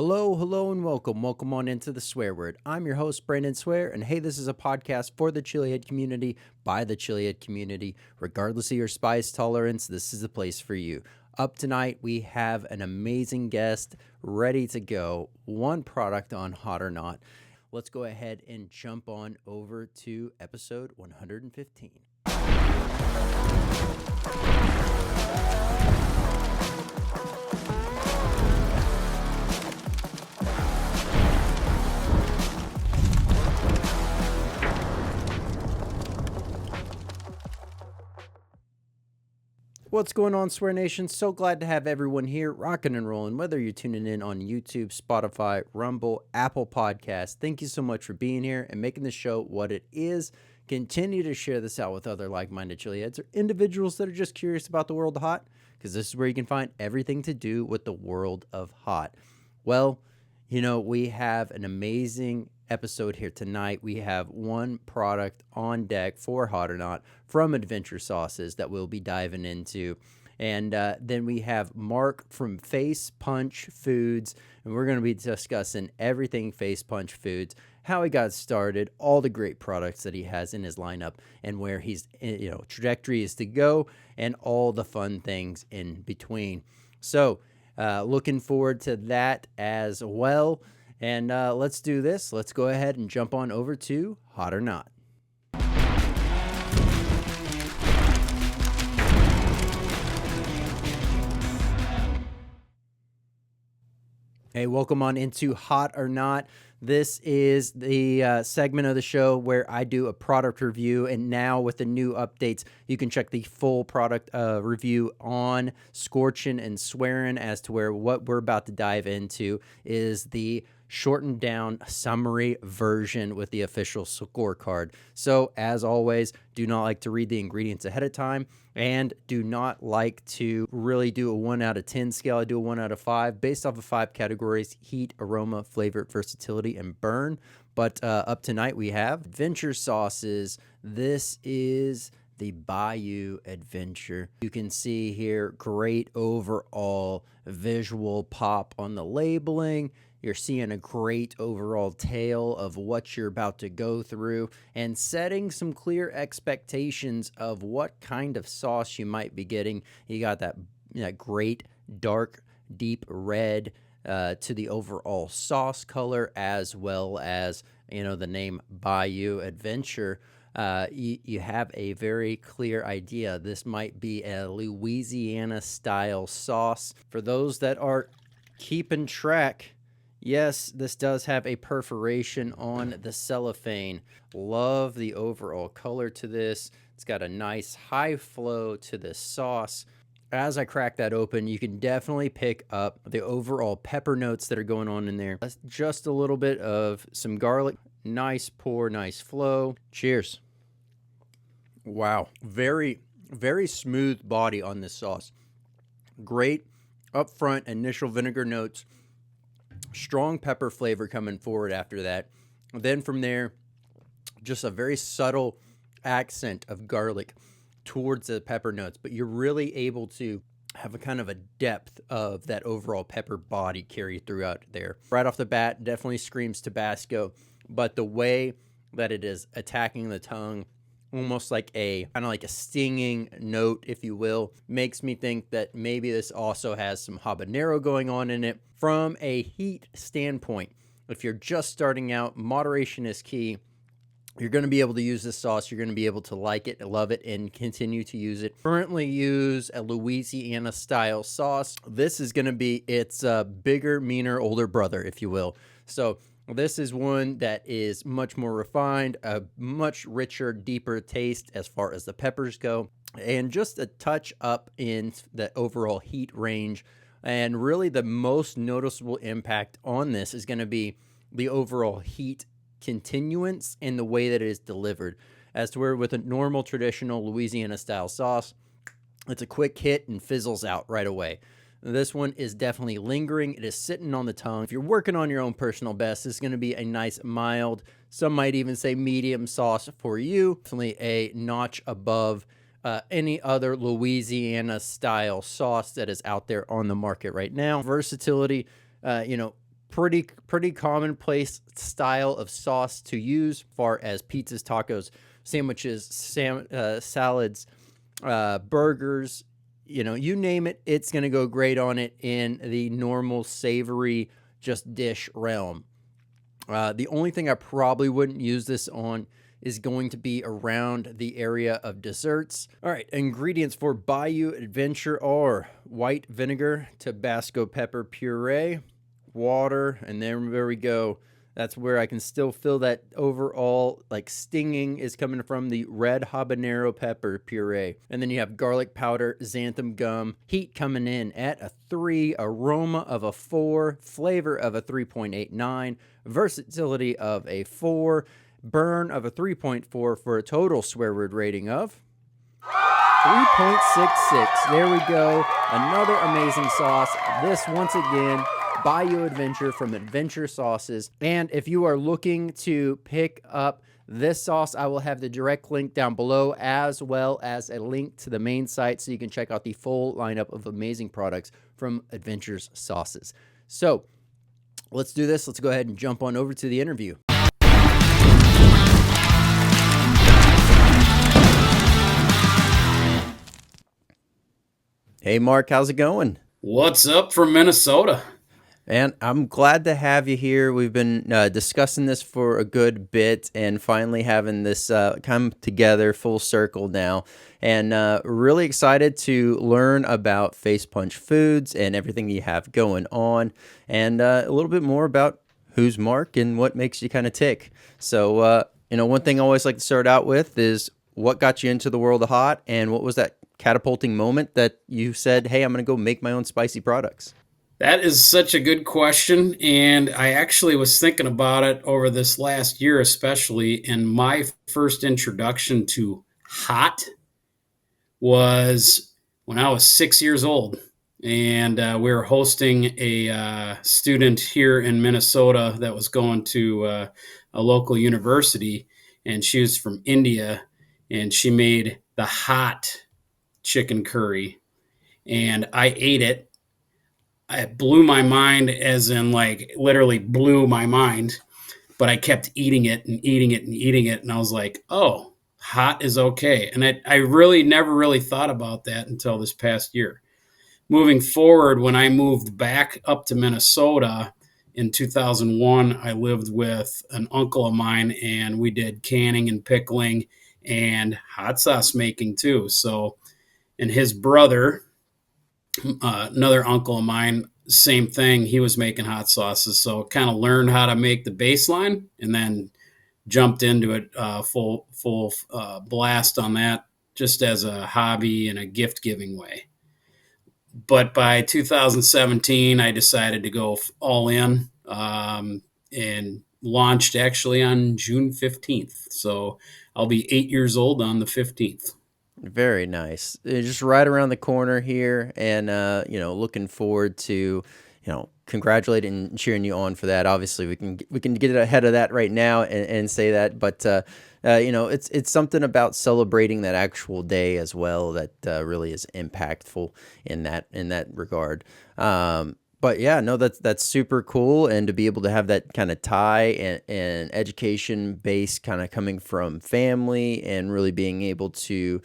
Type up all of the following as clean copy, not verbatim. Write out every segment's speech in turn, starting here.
Hello, hello, and welcome. Welcome on into the Swear Word. I'm your host, Brandon Swear, and hey, this is a podcast for the Chilihead community, by the Chilihead community. Regardless of your spice tolerance, this is the place for you. Up tonight, we have an amazing guest ready to go. One product on Hot or Not. Let's go ahead and jump on over to episode 115. What's going on, Swear Nation? So glad to have everyone here rocking and rolling, whether you're tuning in on YouTube, Spotify, Rumble, Apple Podcasts. Thank you so much for being here and making the show what it is. Continue to share this out with other like-minded chiliheads or individuals that are just curious about the world of hot, because this is where you can find everything to do with the world of hot. Well, we have an amazing episode here tonight. We have one product on deck for Hot or Not from Adventure Sauces that we'll be diving into. And then we have Mark from Facepunch Foods, and we're going to be discussing everything Facepunch Foods, how he got started, all the great products that he has in his lineup, and where he's trajectory is to go, and all the fun things in between. So looking forward to that as well. And let's do this. Let's go ahead and jump on over to Hot or Not. Hey, welcome on into Hot or Not. This is the segment of the show where I do a product review, and now with the new updates, you can check the full product review on Scorchin' and Swearin', as to where what we're about to dive into is the shortened down summary version with the official scorecard. So as always, do not like to read the ingredients ahead of time, and do not like to really do a 1 out of 10 scale. I do a 1 out of 5 based off of 5 categories: heat, aroma, flavor, versatility, and burn. But up tonight we have Adventure Sauces. This is the Bayou Adventure. You can see here, great overall visual pop on the labeling. You're seeing a great overall tale of what you're about to go through, and setting some clear expectations of what kind of sauce you might be getting. You got that great dark, deep red to the overall sauce color, as well as, the name Bayou Adventure. You have a very clear idea. This might be a Louisiana-style sauce. For those that are keeping track, yes, this does have a perforation on the cellophane. Love the overall color to this. It's got a nice high flow to this sauce. As I crack that open, you can definitely pick up the overall pepper notes that are going on in there. Just a little bit of some garlic. Nice pour, nice flow. Cheers. Wow. Very, very smooth body on this sauce. Great upfront initial vinegar notes. Strong pepper flavor coming forward after that. Then from there, just a very subtle accent of garlic towards the pepper notes, but you're really able to have a kind of a depth of that overall pepper body carry throughout there. Right off the bat, definitely screams Tabasco, but the way that it is attacking the tongue, almost like a stinging note, if you will, makes me think that maybe this also has some habanero going on in it. From a heat standpoint, if you're just starting out, moderation is key. You're going to be able to use this sauce. You're going to be able to like it, love it, and continue to use it. Currently use a Louisiana-style sauce. This is going to be its bigger, meaner, older brother, if you will. So this is one that is much more refined, a much richer, deeper taste as far as the peppers go, and just a touch up in the overall heat range. And really the most noticeable impact on this is going to be the overall heat continuance in the way that it is delivered. As to where with a normal traditional Louisiana style sauce, it's a quick hit and fizzles out right away. This one is definitely lingering. It is sitting on the tongue. If you're working on your own personal best, this is going to be a nice mild, some might even say medium sauce for you. Definitely a notch above any other Louisiana style sauce that is out there on the market right now. Versatility, pretty commonplace style of sauce to use, as far as pizzas, tacos, sandwiches, salads, burgers. You name it, it's going to go great on it in the normal savory just dish realm. The only thing I probably wouldn't use this on is going to be around the area of desserts. All right, ingredients for Bayou Adventure are white vinegar, Tabasco pepper puree, water, and there we go. That's where I can still feel that overall like stinging is coming from the red habanero pepper puree. And then you have garlic powder, xanthan gum, heat coming in at a 3, aroma of a 4, flavor of a 3.89, versatility of a 4, burn of a 3.4 for a total swear word rating of 3.66. There we go. Another amazing sauce. This, once again, Bayou Adventure from Adventure Sauces. And if you are looking to pick up this sauce, I will have the direct link down below, as well as a link to the main site so you can check out the full lineup of amazing products from Adventure's Sauces. So let's do this. Let's go ahead and jump on over to the interview. Hey, Mark, how's it going? What's up from Minnesota? And I'm glad to have you here. We've been discussing this for a good bit and finally having this come together full circle now. And really excited to learn about Facepunch Foods and everything you have going on, and a little bit more about who's Mark and what makes you kind of tick. So, one thing I always like to start out with is what got you into the world of hot, and what was that catapulting moment that you said, hey, I'm going to go make my own spicy products? That is such a good question. And I actually was thinking about it over this last year, especially. And my first introduction to hot was when I was 6 years old. And we were hosting a student here in Minnesota that was going to a local university. And she was from India. And she made the hot chicken curry. And I ate it. It blew my mind, as in like literally blew my mind, but I kept eating it and eating it and eating it. And I was like, oh, hot is okay. And I really never really thought about that until this past year. Moving forward, when I moved back up to Minnesota in 2001, I lived with an uncle of mine, and we did canning and pickling and hot sauce making too. So, and his brother, another uncle of mine, same thing. He was making hot sauces, so kind of learned how to make the baseline, and then jumped into it full blast on that, just as a hobby and a gift giving way. But by 2017, I decided to go all in, and launched actually on June 15th. So I'll be 8 years old on the 15th. Very nice. Just right around the corner here, and looking forward to, congratulating and cheering you on for that. Obviously, we can get ahead of that right now and say that, but it's something about celebrating that actual day as well that really is impactful in that regard. But yeah, no, that's super cool, and to be able to have that kind of tie and education base kind of coming from family, and really being able to,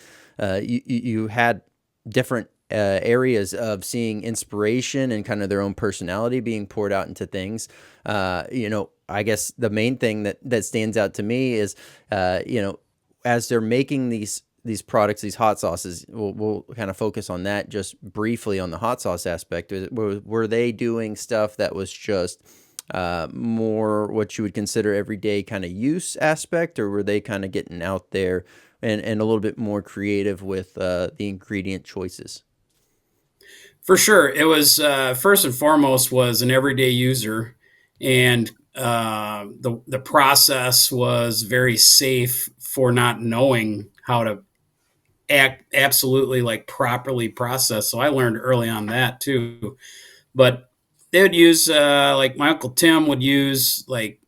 you had different areas of seeing inspiration and kind of their own personality being poured out into things. I guess the main thing that stands out to me is, as they're making these products, these hot sauces, we'll kind of focus on that just briefly on the hot sauce aspect. Were they doing stuff that was just more what you would consider everyday kind of use aspect, or were they kind of getting out there and a little bit more creative with the ingredient choices? For sure, it was first and foremost was an everyday user, and the process was very safe for not knowing how to absolutely like properly process. So I learned early on that too. But they would use like my uncle Tim would use like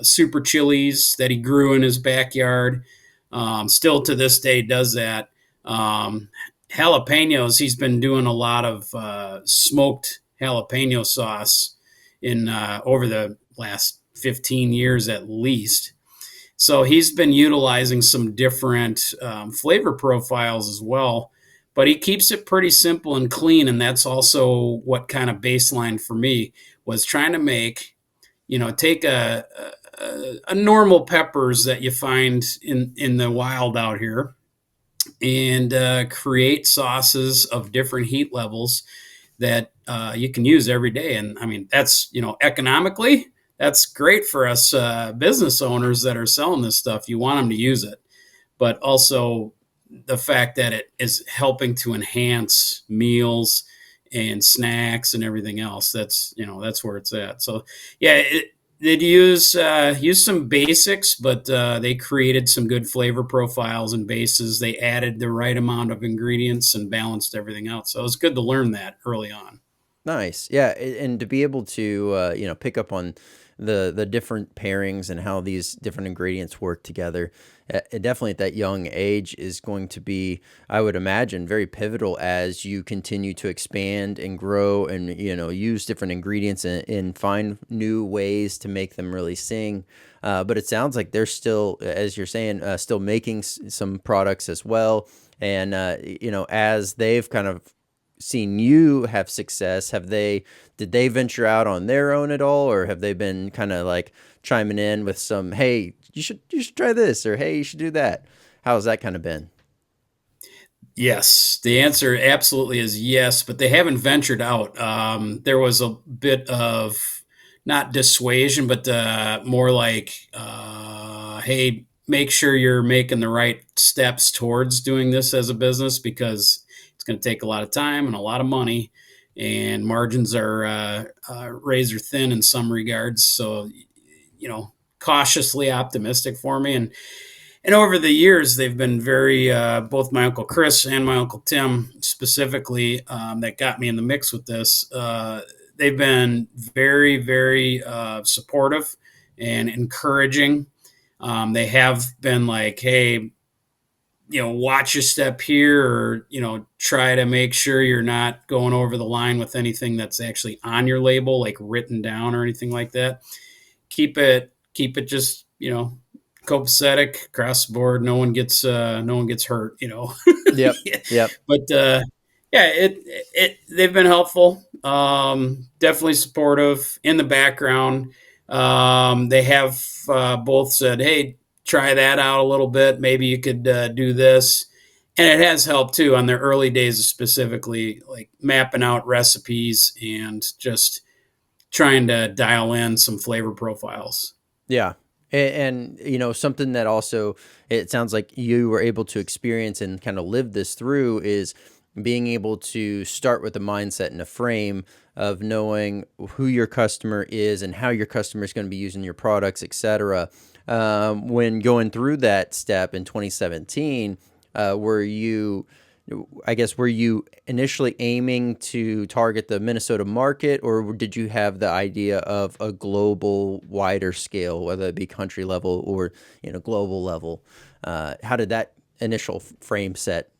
super chilies that he grew in his backyard. Still to this day does that. Jalapenos, he's been doing a lot of smoked jalapeno sauce, in over the last 15 years at least. So he's been utilizing some different flavor profiles as well, but he keeps it pretty simple and clean. And that's also what kind of baseline for me was trying to make, take a normal peppers that you find in the wild out here and create sauces of different heat levels that you can use every day. And I mean, that's, economically, that's great for us business owners that are selling this stuff. You want them to use it, but also the fact that it is helping to enhance meals and snacks and everything else. That's where it's at. So yeah, they'd use some basics, but they created some good flavor profiles and bases. They added the right amount of ingredients and balanced everything out. So it was good to learn that early on. Nice. Yeah, and to be able to pick up on the different pairings and how these different ingredients work together, definitely at that young age is going to be, I would imagine, very pivotal as you continue to expand and grow and use different ingredients and find new ways to make them really sing. But it sounds like they're still, as you're saying, still making some products as well. And as they've kind of seen you have success, did they venture out on their own at all, or have they been kind of like chiming in with some, hey, you should try this, or hey, you should do that? How's that kind of been? Yes, the answer absolutely is yes, but they haven't ventured out. There was a bit of not dissuasion, but more like, hey, make sure you're making the right steps towards doing this as a business because it's going to take a lot of time and a lot of money, and margins are razor thin in some regards. So, cautiously optimistic for me. And over the years, they've been very, both my Uncle Chris and my Uncle Tim specifically, that got me in the mix with this. They've been very, very supportive and encouraging. They have been like, hey, watch your step here, or, try to make sure you're not going over the line with anything that's actually on your label, like written down or anything like that. Keep it just, copacetic across the board. No one gets hurt. Yep. Yep. But yeah, they've been helpful. Definitely supportive in the background. They have both said, "Hey, try that out a little bit. Maybe you could do this." And it has helped too on their early days, specifically like mapping out recipes and just trying to dial in some flavor profiles. Yeah. And something that also, it sounds like you were able to experience and kind of live this through is being able to start with a mindset and a frame of knowing who your customer is and how your customer is going to be using your products, etc. When going through that step in 2017, were you initially aiming to target the Minnesota market, or did you have the idea of a global, wider scale, whether it be country level or global level? How did that initial frame set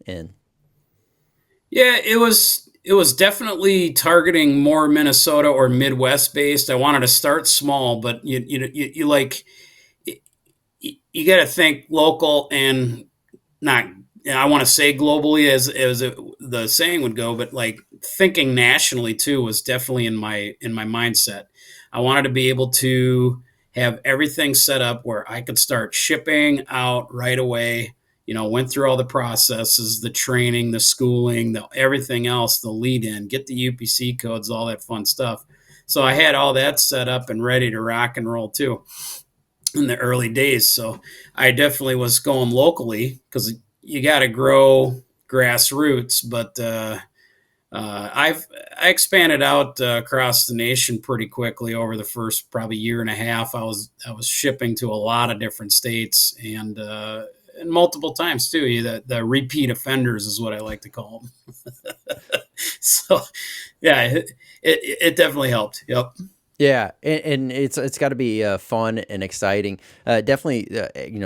in? Yeah, it was definitely targeting more Minnesota or Midwest based. I wanted to start small, but you like you got to think local and not. I want to say globally the saying would go, but like thinking nationally too was definitely in my mindset. I wanted to be able to have everything set up where I could start shipping out right away. Went through all the processes, the training, the schooling, everything else, the lead in, get the UPC codes, all that fun stuff. So I had all that set up and ready to rock and roll too in the early days. So I definitely was going locally because you got to grow grassroots, but I expanded out across the nation pretty quickly over the first probably year and a half. I was shipping to a lot of different states and multiple times too. The repeat offenders is what I like to call them. So yeah, it definitely helped. Yep. Yeah, and it's got to be fun and exciting. Definitely,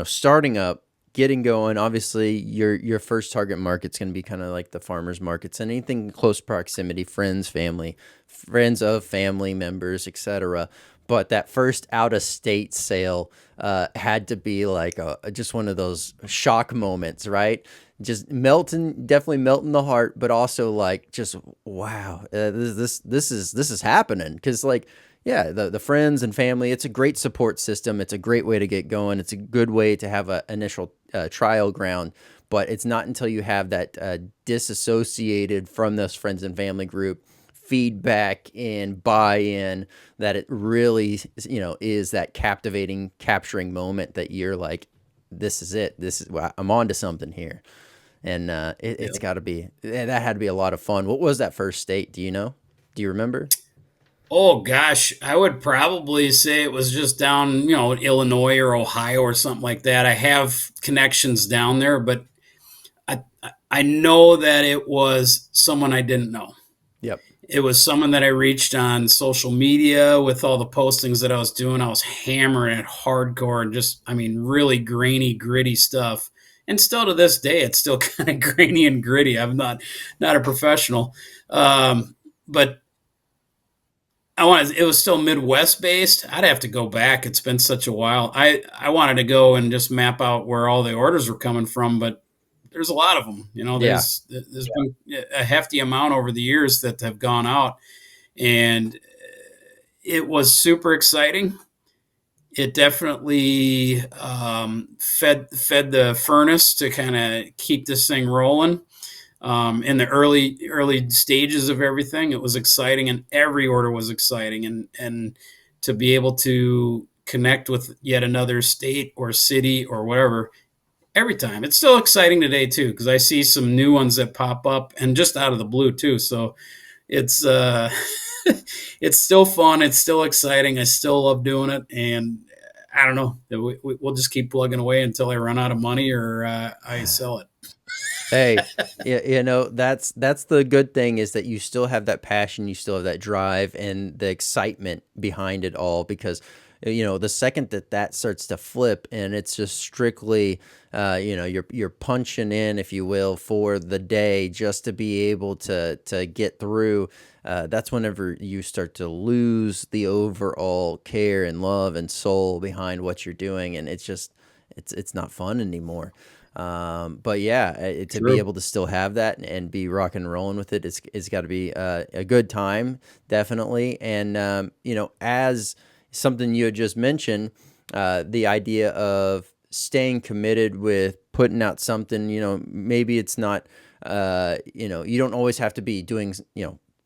starting up getting going, obviously your first target market's going to be kind of like the farmers markets and anything in close proximity, friends of family members, etc. But that first out of state sale had to be like just one of those shock moments, right? Just definitely melting the heart, but also like just wow, this is happening because like yeah, the friends and family, it's a great support system. It's a great way to get going. It's a good way to have an initial trial ground, but it's not until you have that disassociated from this friends and family group feedback and buy-in that it really, is that capturing moment that you're like, this is it. I'm on to something here. And it's got to be, that had to be a lot of fun. What was that first state? Do you know? Do you remember? Oh gosh, I would probably say it was just down, Illinois or Ohio or something like that. I have connections down there, but I know that it was someone I didn't know. Yep. It was someone that I reached on social media with all the postings that I was doing. I was hammering it hardcore and just, I mean, really grainy, gritty stuff. And still to this day, it's still kind of grainy and gritty. I'm not a professional, but it was still Midwest based. I'd have to go back. It's been such a while. I wanted to go and just map out where all the orders were coming from, but there's a lot of them. Yeah. There's been a hefty amount over the years that have gone out, and it was super exciting. It definitely fed the furnace to kind of keep this thing rolling. In the early stages of everything, it was exciting, and every order was exciting, and to be able to connect with yet another state or city or whatever every time. It's still exciting today too, because I see some new ones that pop up and just out of the blue too. So it's it's still fun. It's still exciting. I still love doing it, and I don't know. We'll just keep plugging away until I run out of money or I sell it. Hey, yeah, that's the good thing is that you still have that passion, you still have that drive and the excitement behind it all because the second that starts to flip and it's just strictly you're punching in, if you will, for the day just to be able to get through. That's whenever you start to lose the overall care and love and soul behind what you're doing, and it's not fun anymore. But yeah, to be True. able to still have that and be rock and rolling with it's got to be a good time, definitely. And as something you had just mentioned, the idea of staying committed with putting out something, maybe it's not, you don't always have to be doing,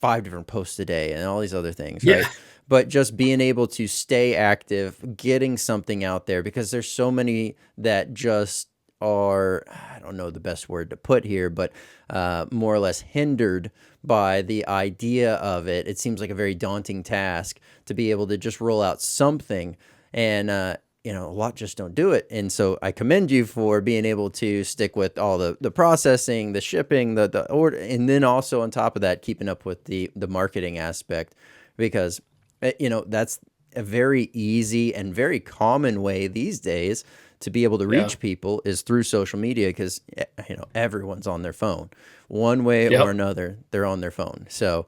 5 different posts a day and all these other things, Yeah. right? But just being able to stay active, getting something out there, because there's so many that just are, I don't know the best word to put here, but more or less hindered by the idea of it. It seems like a very daunting task to be able to just roll out something, and a lot just don't do it. And so I commend you for being able to stick with all the processing, the shipping, the order, and then also on top of that, keeping up with the marketing aspect, because that's a very easy and very common way these days to be able to Yeah. reach people is through social media, because everyone's on their phone one way or Yep. another. They're on their phone. So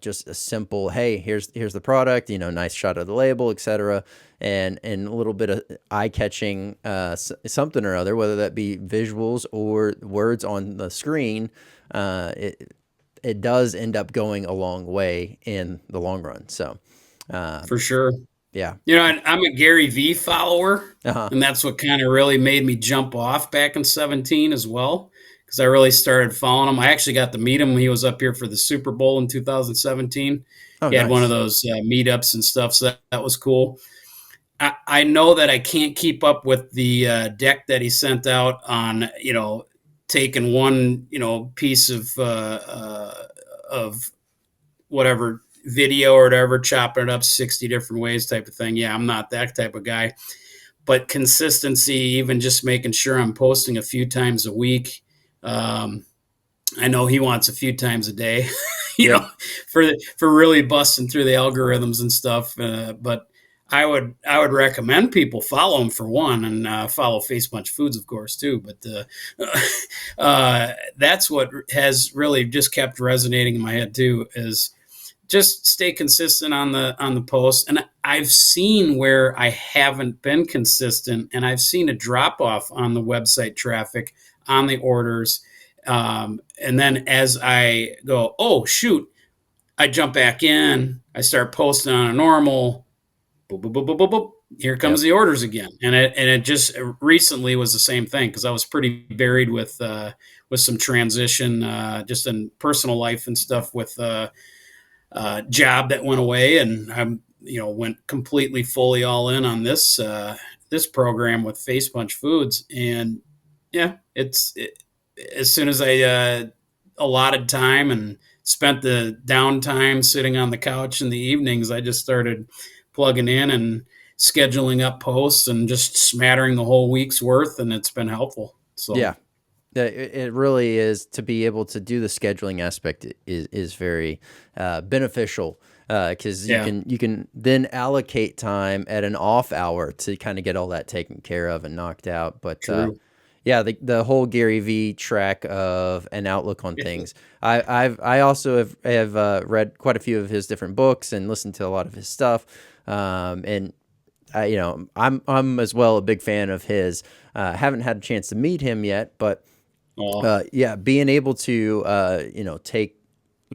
just a simple, hey, here's the product, nice shot of the label, etc., and a little bit of eye-catching something or other, whether that be visuals or words on the screen. It does end up going a long way in the long run. So For sure. yeah. I'm a Gary V follower, Uh-huh. and that's what kind of really made me jump off back in 17 as well, because I really started following him. I actually got to meet him when he was up here for the Super Bowl in 2017. Oh, He had one of nice. those meetups and stuff, so that was cool. I know that I can't keep up with the deck that he sent out on, taking one, piece of whatever video or whatever, chopping it up 60 different ways type of thing. Yeah, I'm not that type of guy. But consistency, even just making sure I'm posting a few times a week. I know he wants a few times a day, you Yep. know, for really busting through the algorithms and stuff. But I would recommend people follow him for one, and follow Facepunch Foods, of course, too. But that's what has really just kept resonating in my head too, is just stay consistent on the post. And I've seen where I haven't been consistent, and I've seen a drop off on the website traffic, on the orders. And then as I go, oh shoot, I jump back in, I start posting on a normal, boop, boop, boop, boop, boop, boop. Here comes Yep. the orders again. And it just recently was the same thing, because I was pretty buried with some transition, just in personal life and stuff, with job that went away, and I went completely fully all in on this program with Facepunch Foods. And yeah, as soon as I allotted time and spent the downtime sitting on the couch in the evenings, I just started plugging in and scheduling up posts and just smattering the whole week's worth, and it's been helpful. So Yeah. It really is. To be able to do the scheduling aspect is very beneficial, because yeah, you can then allocate time at an off hour to kind of get all that taken care of and knocked out. But true. yeah, the whole Gary V track of an outlook on things. I also have read quite a few of his different books and listened to a lot of his stuff. And I'm as well a big fan of his. Haven't had a chance to meet him yet, but Oh, yeah, being able to take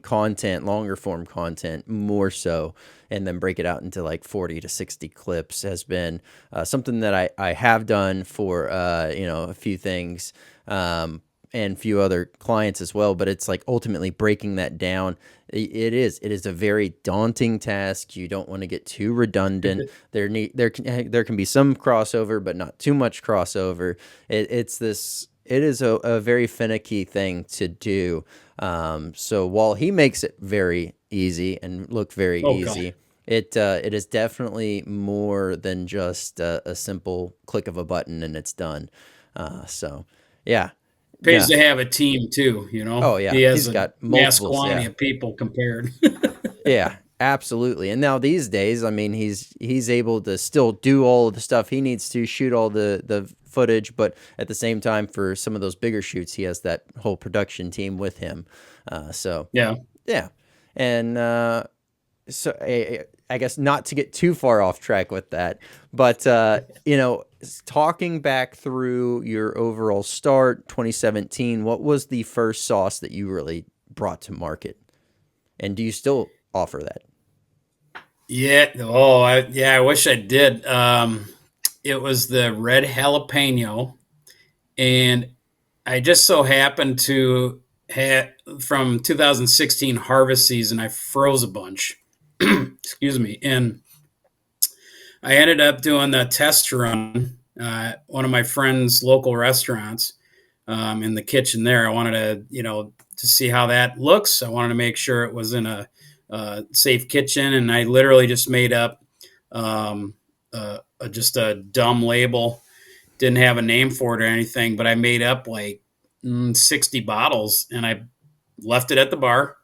content, longer form content, more so, and then break it out into like 40 to 60 clips has been something that I have done for a few things, and a few other clients as well. But it's like ultimately breaking that down. It is a very daunting task. You don't want to get too redundant. There can be some crossover, but not too much crossover. It is a very finicky thing to do. So while he makes it very easy and look very oh God. easy, it is definitely more than just a simple click of a button and it's done. So yeah, Pays yeah. to have a team too, Oh yeah, He has he's a got mass multiples. quantity Yeah, of people compared. yeah, absolutely. And now these days, I mean, he's able to still do all of the stuff he needs to, shoot all the footage, but at the same time, for some of those bigger shoots, he has that whole production team with him. So Yeah. yeah, and I guess not to get too far off track with that, but talking back through your overall start, 2017, what was the first sauce that you really brought to market, and do you still offer that? Yeah. Oh, I wish I did. It was the red jalapeno, and I just so happened to have, from 2016 harvest season, I froze a bunch. Excuse me. And I ended up doing the test run, one of my friend's local restaurants, in the kitchen there. I wanted to see how that looks. I wanted to make sure it was in a safe kitchen, and I literally just made up um, just a dumb label. Didn't have a name for it or anything, but I made up like 60 bottles, and I left it at the bar,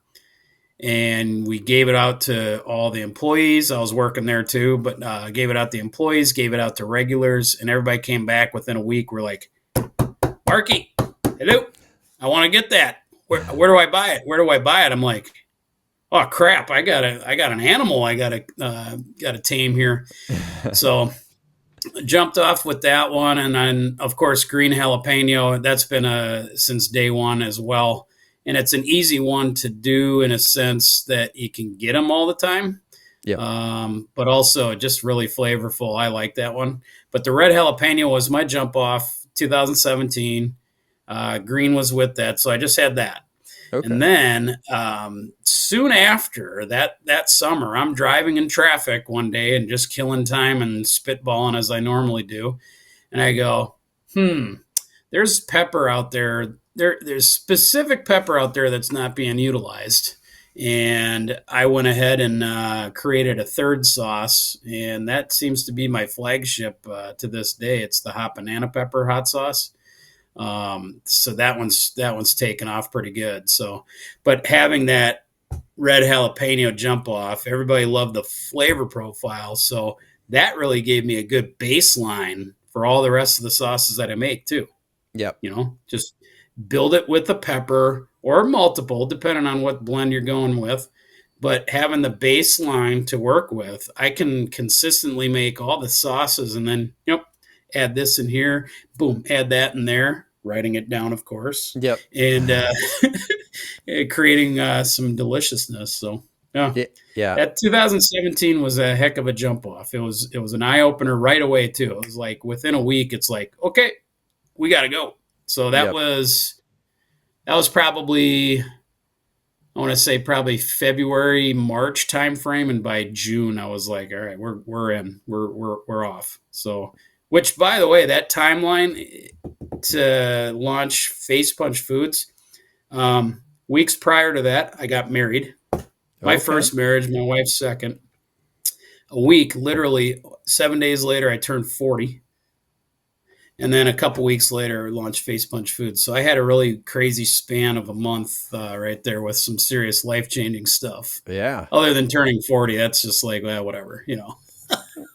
and we gave it out to all the employees. I was working there too, but gave it out to employees, gave it out to regulars, and everybody came back within a week. We're like, Marky, hello, I want to get that. Where do I buy it? Where do I buy it? I'm like, oh crap, I got an animal I gotta tame here. So jumped off with that one, and then of course green jalapeno. That's been since day one as well, and it's an easy one to do in a sense that you can get them all the time, Yep. but also just really flavorful. I like that one. But the red jalapeno was my jump off 2017. Green was with that, so I just had that. Okay. And then soon after that summer, I'm driving in traffic one day and just killing time and spitballing as I normally do. And I go, there's pepper out there. There's specific pepper out there that's not being utilized. And I went ahead and created a third sauce, and that seems to be my flagship to this day. It's the hot banana pepper hot sauce. So that one's taken off pretty good. So, but having that red jalapeno jump off, everybody loved the flavor profile. So that really gave me a good baseline for all the rest of the sauces that I make too. Yep. Just build it with a pepper or multiple, depending on what blend you're going with. But having the baseline to work with, I can consistently make all the sauces and then, add this in here, boom, add that in there, writing it down, of course, Yep. and creating some deliciousness. So, yeah, Yeah. that 2017 was a heck of a jump off. It was an eye opener right away too. It was like within a week, it's like, okay, we got to go. So that Yep. was probably, I want to say probably February, March timeframe, and by June I was like, all right, we're in, we're off. So, which by the way, that timeline to launch Facepunch Foods, weeks prior to that, I got married. My Okay. first marriage, my wife's second. A week, literally 7 days later, I turned 40. And then a couple weeks later, I launched Facepunch Foods. So I had a really crazy span of a month right there with some serious life changing stuff. Yeah. Other than turning 40, that's just like, well, whatever, Yeah,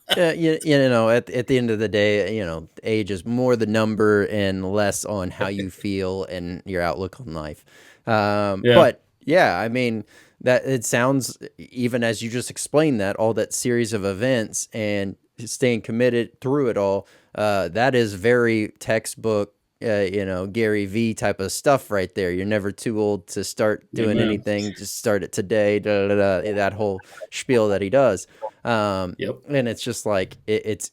at the end of the day, age is more the number and less on how you feel and your outlook on life. Yeah. But yeah, I mean, that it sounds, even as you just explained that, all that series of events and staying committed through it all, that is very textbook, Gary V type of stuff right there. You're never too old to start doing Amen. anything. Just start it today. Da, da, da, that whole spiel that he does. Yep. And it's just like it's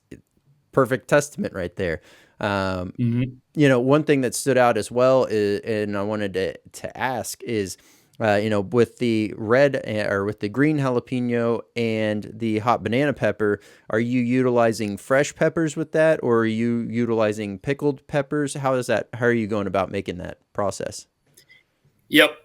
perfect testament right there. Mm-hmm. One thing that stood out as well is, and I wanted to ask is, with the or with the green jalapeno and the hot banana pepper, are you utilizing fresh peppers with that, or are you utilizing pickled peppers? How are you going about making that process? Yep.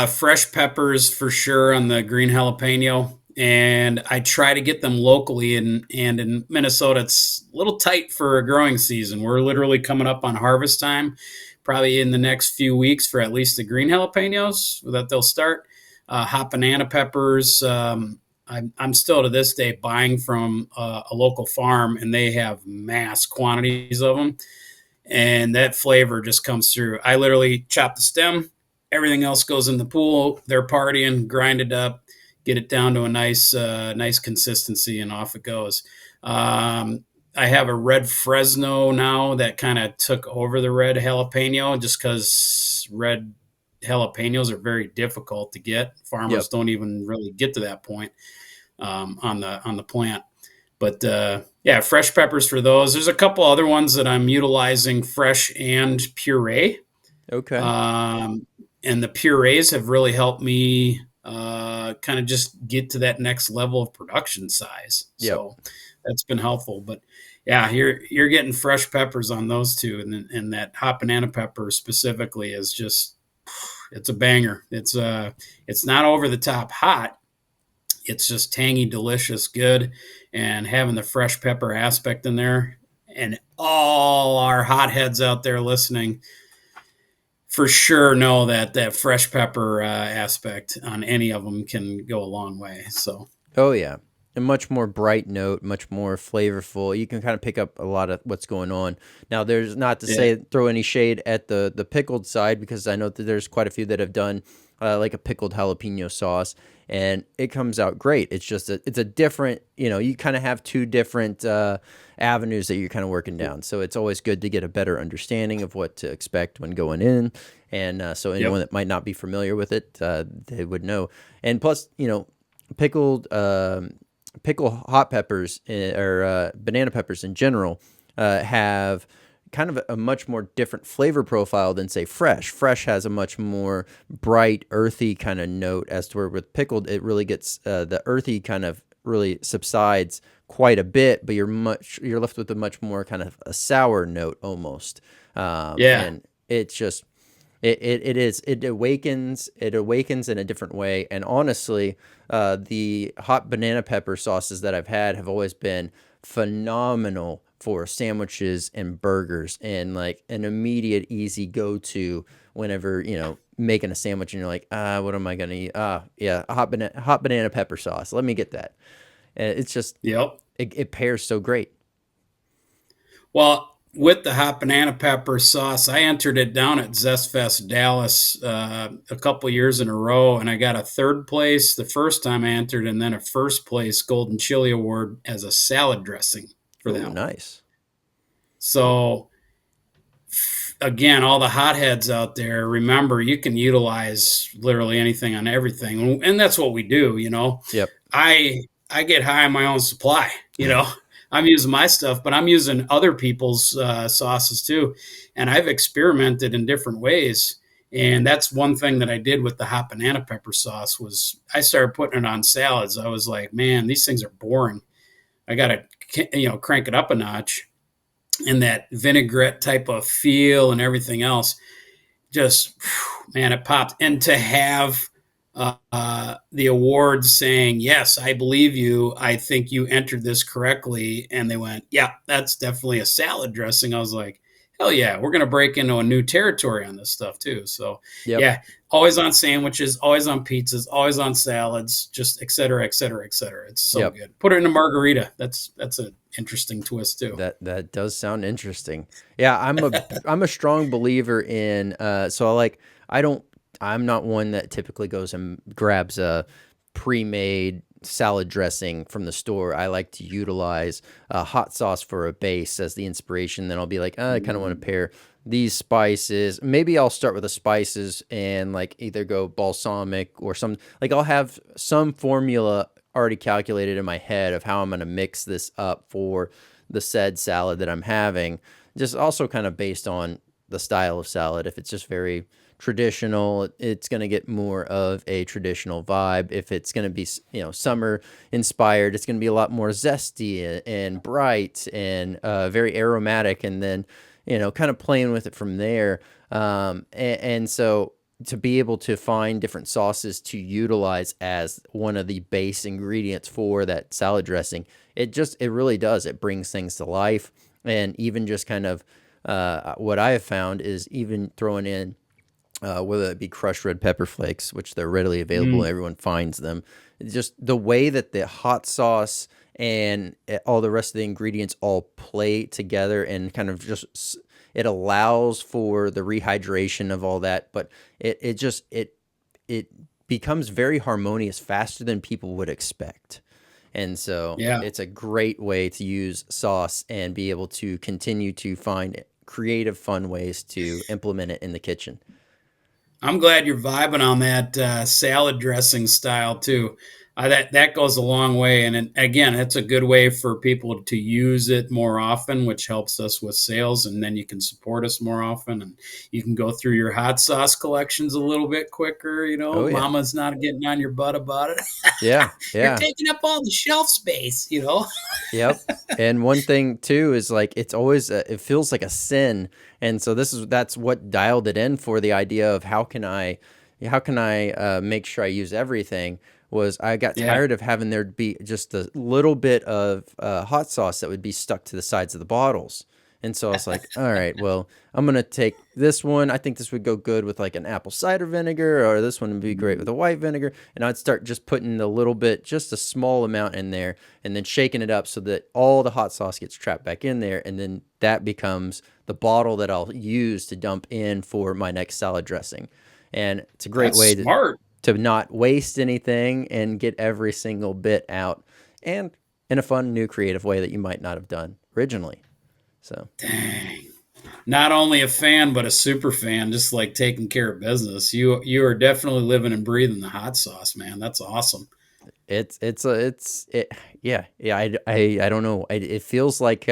Fresh peppers for sure on the green jalapeno. And I try to get them locally. And in Minnesota, it's a little tight for a growing season. We're literally coming up on harvest time, probably in the next few weeks for at least the green jalapenos that they'll start. Hot banana peppers. I'm still to this day buying from a local farm, and they have mass quantities of them. And that flavor just comes through. I literally chop the stem, everything else goes in the pool. They're partying, grind it up, get it down to a nice consistency, and off it goes. I have a red Fresno now that kind of took over the red jalapeno, just because red jalapenos are very difficult to get. Farmers Yep. don't even really get to that point on the plant. But yeah, fresh peppers for those. There's a couple other ones that I'm utilizing fresh and puree. Okay. Um, and the purees have really helped me kind of just get to that next level of production size. Yep. So that's been helpful. But yeah, you're getting fresh peppers on those two, and that hot banana pepper specifically is just, it's a banger. It's not over the top hot. It's just tangy, delicious, good, and having the fresh pepper aspect in there. And all our hotheads out there listening, for sure know that fresh pepper aspect on any of them can go a long way. So Oh yeah, a much more bright note, much more flavorful. You can kind of pick up a lot of what's going on. Now, there's not to yeah, say throw any shade at the pickled side, because I know that there's quite a few that have done like a pickled jalapeno sauce, and it comes out great. It's just it's a different, you kind of have two different avenues that you're kind of working down. So it's always good to get a better understanding of what to expect when going in, and so anyone yep, that might not be familiar with it, they would know. And plus, pickled pickle hot peppers or banana peppers in general have kind of a much more different flavor profile than say fresh. Fresh has a much more bright, earthy kind of note, as to where with pickled it really gets the earthy kind of really subsides quite a bit, but you're left with a much more kind of a sour note almost, yeah, and it's just it awakens in a different way. And honestly, the hot banana pepper sauces that I've had have always been phenomenal for sandwiches and burgers, and like an immediate easy go-to whenever making a sandwich and you're like, what am I gonna eat? Yeah, a hot banana pepper sauce, let me get that. And it's just yep. it pairs so great. Well, with the hot banana pepper sauce, I entered it down at Zest Fest Dallas a couple years in a row, and I got a third place the first time I entered, and then a first place Golden Chili Award as a salad dressing for Oh, that one. nice. So again, all the hotheads out there, remember you can utilize literally anything on everything, and that's what we do. Yep. I get high on my own supply. I'm using my stuff, but I'm using other people's sauces too, and I've experimented in different ways. And that's one thing that I did with the hot banana pepper sauce was I started putting it on salads. I was like, man, these things are boring. I got to crank it up a notch, and that vinaigrette type of feel and everything else just, man, it popped. And to have the awards saying, yes, I believe you, I think you entered this correctly, and they went, yeah, that's definitely a salad dressing. I was like, hell yeah, we're going to break into a new territory on this stuff too. So Yep. yeah, always on sandwiches, always on pizzas, always on salads, just et cetera, et cetera, et cetera. It's so Yep. good. Put it in a margarita. That's an interesting twist too. That does sound interesting. Yeah, I'm a strong believer in I'm not one that typically goes and grabs a pre-made salad dressing from the store. I like to utilize hot sauce for a base as the inspiration. Then I'll be like, I kind of want to pair these spices. Maybe I'll start with the spices and like either go balsamic or some, like I'll have some formula already calculated in my head of how I'm going to mix this up for the said salad that I'm having. Just also kind of based on the style of salad. If it's just very traditional, it's going to get more of a traditional vibe. If it's going to be, summer inspired, it's going to be a lot more zesty and bright and very aromatic. And then, kind of playing with it from there. And so to be able to find different sauces to utilize as one of the base ingredients for that salad dressing, it really does. It brings things to life. And even just kind of what I have found is even throwing in whether it be crushed red pepper flakes, which they're readily available, everyone finds them. Just the way that the hot sauce and all the rest of the ingredients all play together and kind of just it allows for the rehydration of all that, but it becomes very harmonious faster than people would expect. And so Yeah. it's a great way to use sauce and be able to continue to find creative, fun ways to implement it in the kitchen. I'm glad you're vibing on that salad dressing style too. That goes a long way, and again, it's a good way for people to use it more often, which helps us with sales, and then you can support us more often, and you can go through your hot sauce collections a little bit quicker. Oh yeah. Mama's not getting on your butt about it. Yeah. You're Yeah. taking up all the shelf space. Yep. And one thing too is like it's always it feels like a sin, and so that's what dialed it in for the idea of how can I make sure I use everything. Was I got Yeah. tired of having there be just a little bit of hot sauce that would be stuck to the sides of the bottles. And so I was like, all right, well, I'm going to take this one. I think this would go good with like an apple cider vinegar, or this one would be great with a white vinegar. And I'd start just putting a little bit, just a small amount in there, and then shaking it up so that all the hot sauce gets trapped back in there. And then that becomes the bottle that I'll use to dump in for my next salad dressing. And it's a great That's way smart. to not waste anything and get every single bit out, and in a fun, new, creative way that you might not have done originally. So, Dang. Not only a fan, but a super fan, just like taking care of business. You are definitely living and breathing the hot sauce, man. That's awesome. yeah. I don't know. It feels like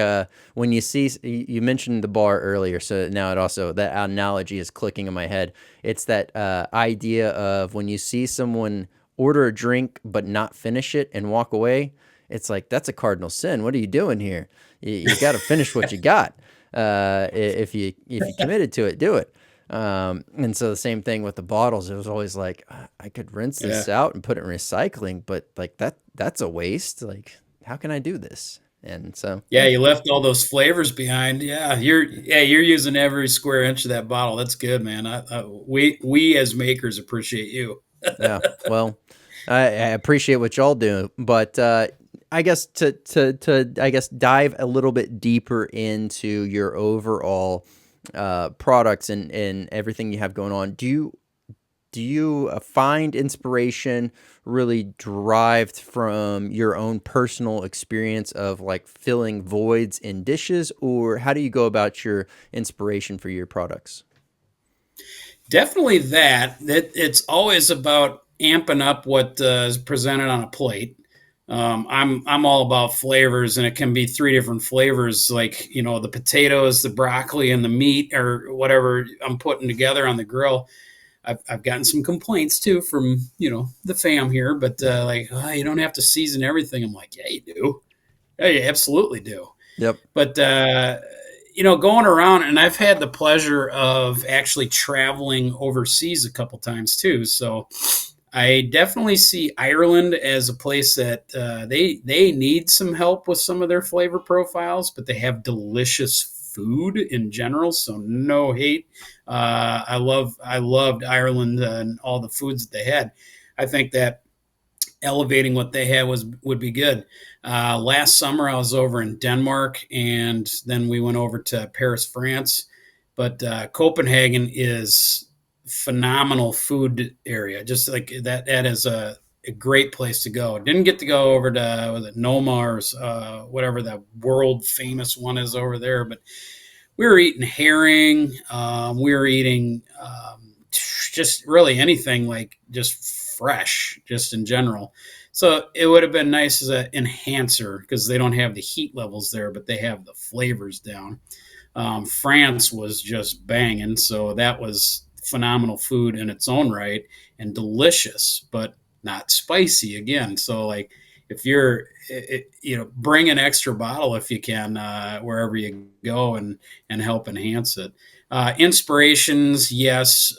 when you see, you mentioned the bar earlier, so now that analogy is clicking in my head. It's that idea of when you see someone order a drink but not finish it and walk away. It's like that's a cardinal sin. What are you doing here? You got to finish what you got. If you committed to it, do it. And so the same thing with the bottles. It was always like I could rinse this out and put it in recycling, but like that's a waste. Like how can I do this? And so Yeah, you left all those flavors behind. Yeah, you're using every square inch of that bottle. That's good, man. We as makers appreciate you. yeah. Well, I appreciate what y'all do, but I guess to I guess dive a little bit deeper into your overall products and everything you have going on, do you find inspiration really derived from your own personal experience of like filling voids in dishes, or how do you go about your inspiration for your products? Definitely that it's always about amping up what is presented on a plate. I'm all about flavors, and it can be three different flavors, like the potatoes, the broccoli, and the meat, or whatever I'm putting together on the grill. I've gotten some complaints too from the fam here, but like, oh, you don't have to season everything. I'm like, yeah, you do. Yeah, you absolutely do. Yep. But going around, and I've had the pleasure of actually traveling overseas a couple times too. So I definitely see Ireland as a place that they need some help with some of their flavor profiles, but they have delicious food in general. So no hate. I loved Ireland and all the foods that they had. I think that elevating what they had would be good. Last summer I was over in Denmark, and then we went over to Paris, France. But Copenhagen is phenomenal food area. Just like that is a great place to go. Didn't get to go over to was it Noma or whatever that world famous one is over there, but we were eating herring. We were eating just really anything like just fresh, just in general. So it would have been nice as an enhancer because they don't have the heat levels there, but they have the flavors down. France was just banging, so that was phenomenal food in its own right and delicious, but not spicy again. So like if you're bring an extra bottle if you can wherever you go and help enhance it. Inspirations, yes.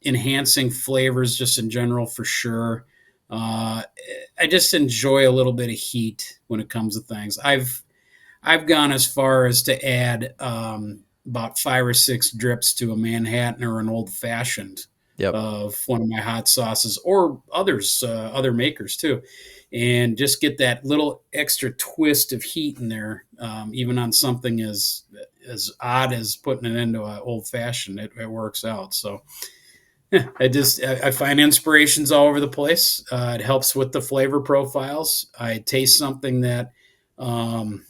Enhancing flavors just in general for sure. I just enjoy a little bit of heat when it comes to things. I've gone as far as to add about 5 or 6 drips to a Manhattan or an old fashioned Yep. of one of my hot sauces, or others, other makers too, and just get that little extra twist of heat in there, even on something as odd as putting it into an old fashioned. It works out. So yeah, I find inspirations all over the place. It helps with the flavor profiles. I taste something that um,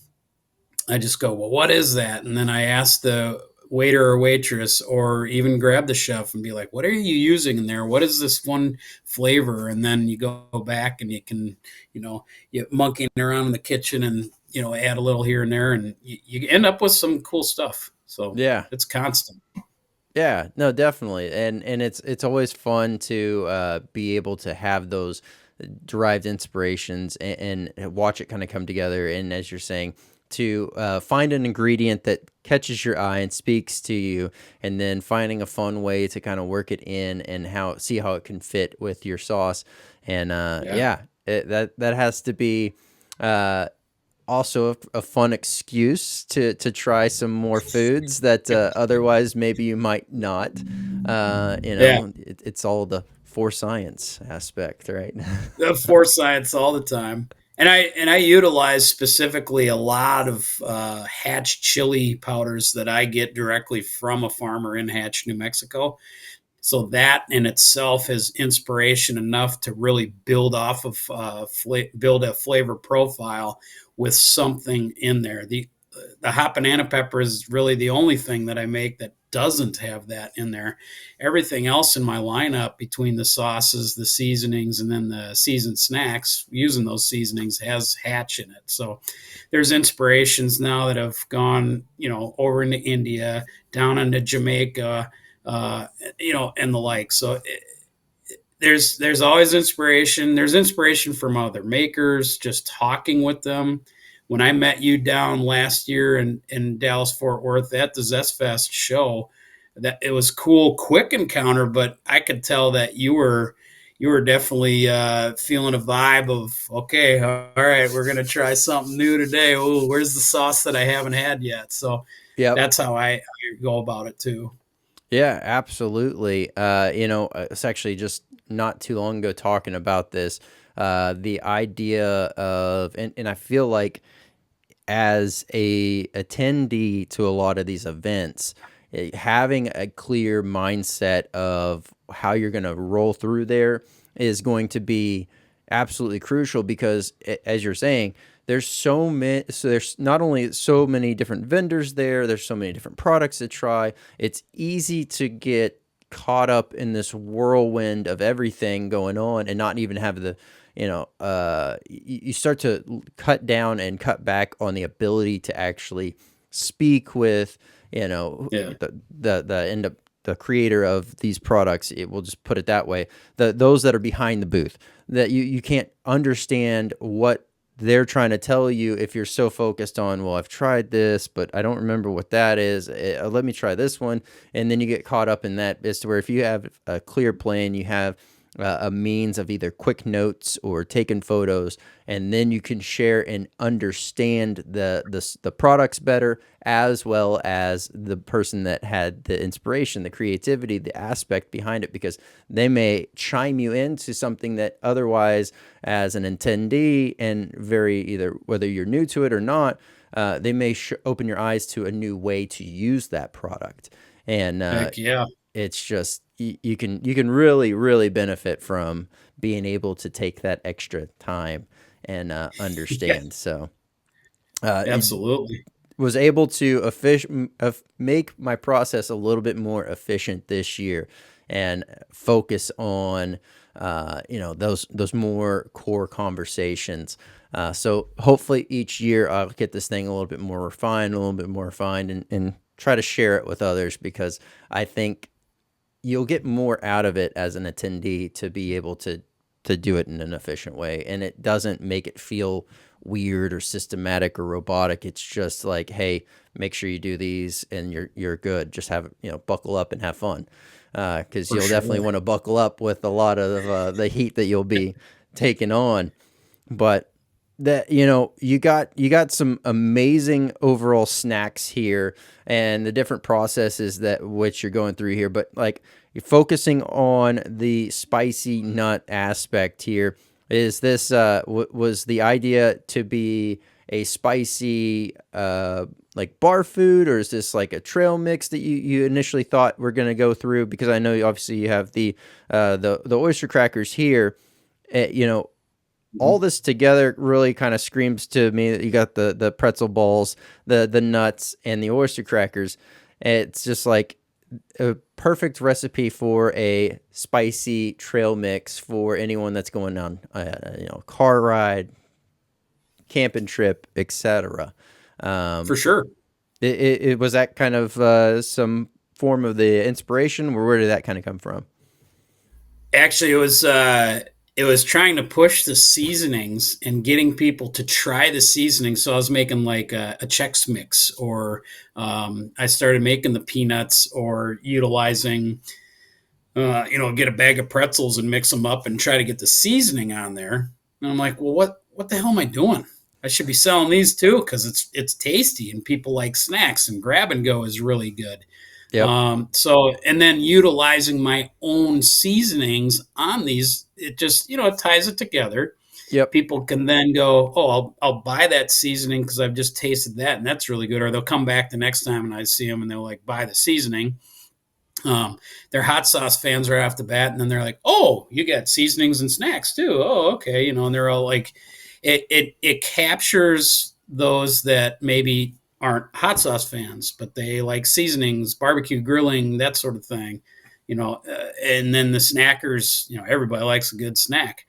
I just go, well, what is that? And then I ask the waiter or waitress, or even grab the chef and be like, what are you using in there? What is this one flavor? And then you go back and you can, you monkeying around in the kitchen and, add a little here and there, and you end up with some cool stuff. So Yeah. it's constant. Yeah, no, definitely, and it's always fun to be able to have those derived inspirations and watch it kind of come together. And as you're saying, to find an ingredient that catches your eye and speaks to you, and then finding a fun way to kind of work it in and see how it can fit with your sauce. And Yeah. yeah, that has to be. Also a fun excuse to try some more foods that otherwise maybe you might not. Yeah. It's all the for science aspect, right? For science all the time. And I utilize specifically a lot of Hatch chili powders that I get directly from a farmer in Hatch, New Mexico. So that in itself is inspiration enough to really build off of build a flavor profile with something in there. The hot banana pepper is really the only thing that I make that doesn't have that in there. Everything else in my lineup, between the sauces, the seasonings, and then the seasoned snacks, using those seasonings, has Hatch in it. So there's inspirations now that have gone, over into India, down into Jamaica, uh, and the like. So there's always inspiration. There's inspiration from other makers, just talking with them. When I met you down last year in Dallas Fort Worth at the Zest Fest show, that it was cool, quick encounter, but I could tell that you were definitely feeling a vibe of, okay, all right, we're gonna try something new today. Oh, where's the sauce that I haven't had yet? So Yep. that's how I go about it too. Yeah, absolutely. It's actually just not too long ago talking about this. The idea of, and I feel like as a attendee to a lot of these events, having a clear mindset of how you're going to roll through there is going to be absolutely crucial because, as you're saying, there's so many. So there's not only so many different vendors there, there's so many different products to try. It's easy to get caught up in this whirlwind of everything going on and not even have the, you start to cut down and cut back on the ability to actually speak with, Yeah. the end up the creator of these products. It will just put it that way. Those that are behind the booth, that you can't understand what they're trying to tell you if you're so focused on, well, I've tried this, but I don't remember what that is. Let me try this one. And then you get caught up in that. As to where if you have a clear plan, you have a means of either quick notes or taking photos, and then you can share and understand the products better, as well as the person that had the inspiration, the creativity, the aspect behind it, because they may chime you into something that otherwise, as an attendee, and very either whether you're new to it or not, they may open your eyes to a new way to use that product. And Heck yeah. it's just you can really benefit from being able to take that extra time and Yeah, understand. So it absolutely. was able to make my process a little bit more efficient this year and focus on those more core conversations. So hopefully each year I'll get this thing a little bit more refined, and try to share it with others, because I think you'll get more out of it as an attendee to be able to do it in an efficient way, and it doesn't make it feel weird or systematic or robotic. It's just like, hey, make sure you do these and you're good. Just have, buckle up and have fun, because For you'll definitely sure. want to buckle up with a lot of the heat that you'll be taking on. But that, you got some amazing overall snacks here, and the different processes that which you're going through here, but like you're focusing on the spicy nut aspect here. Is this was the idea to be a spicy like bar food, or is this like a trail mix that you initially thought we're going to go through? Because I know obviously you have the oyster crackers here. You know, all Mhm. this together really kind of screams to me that you got the pretzel balls, the nuts, and the oyster crackers. It's just like a perfect recipe for a spicy trail mix for anyone that's going on car ride, camping trip, etc. For Um, sure. it was that kind of some form of the inspiration, or where did that kind of come from? Actually, it was trying to push the seasonings and getting people to try the seasonings. So I was making like a Chex Mix, or I started making the peanuts, or utilizing, get a bag of pretzels and mix them up and try to get the seasoning on there. And I'm like, well, what the hell am I doing? I should be selling these too, because it's tasty and people like snacks, and grab and go is really good. Yep. So, and then utilizing my own seasonings on these, it just, it ties it together. Yep. People can then go, oh, I'll buy that seasoning because I've just tasted that and that's really good. Or they'll come back the next time and I see them and they'll like buy the seasoning. They're hot sauce fans right off the bat, and then they're like, "Oh, you got seasonings and snacks too? Oh, okay." And they're all like, it captures those that maybe aren't hot sauce fans, but they like seasonings, barbecue, grilling, that sort of thing. And then the snackers, everybody likes a good snack.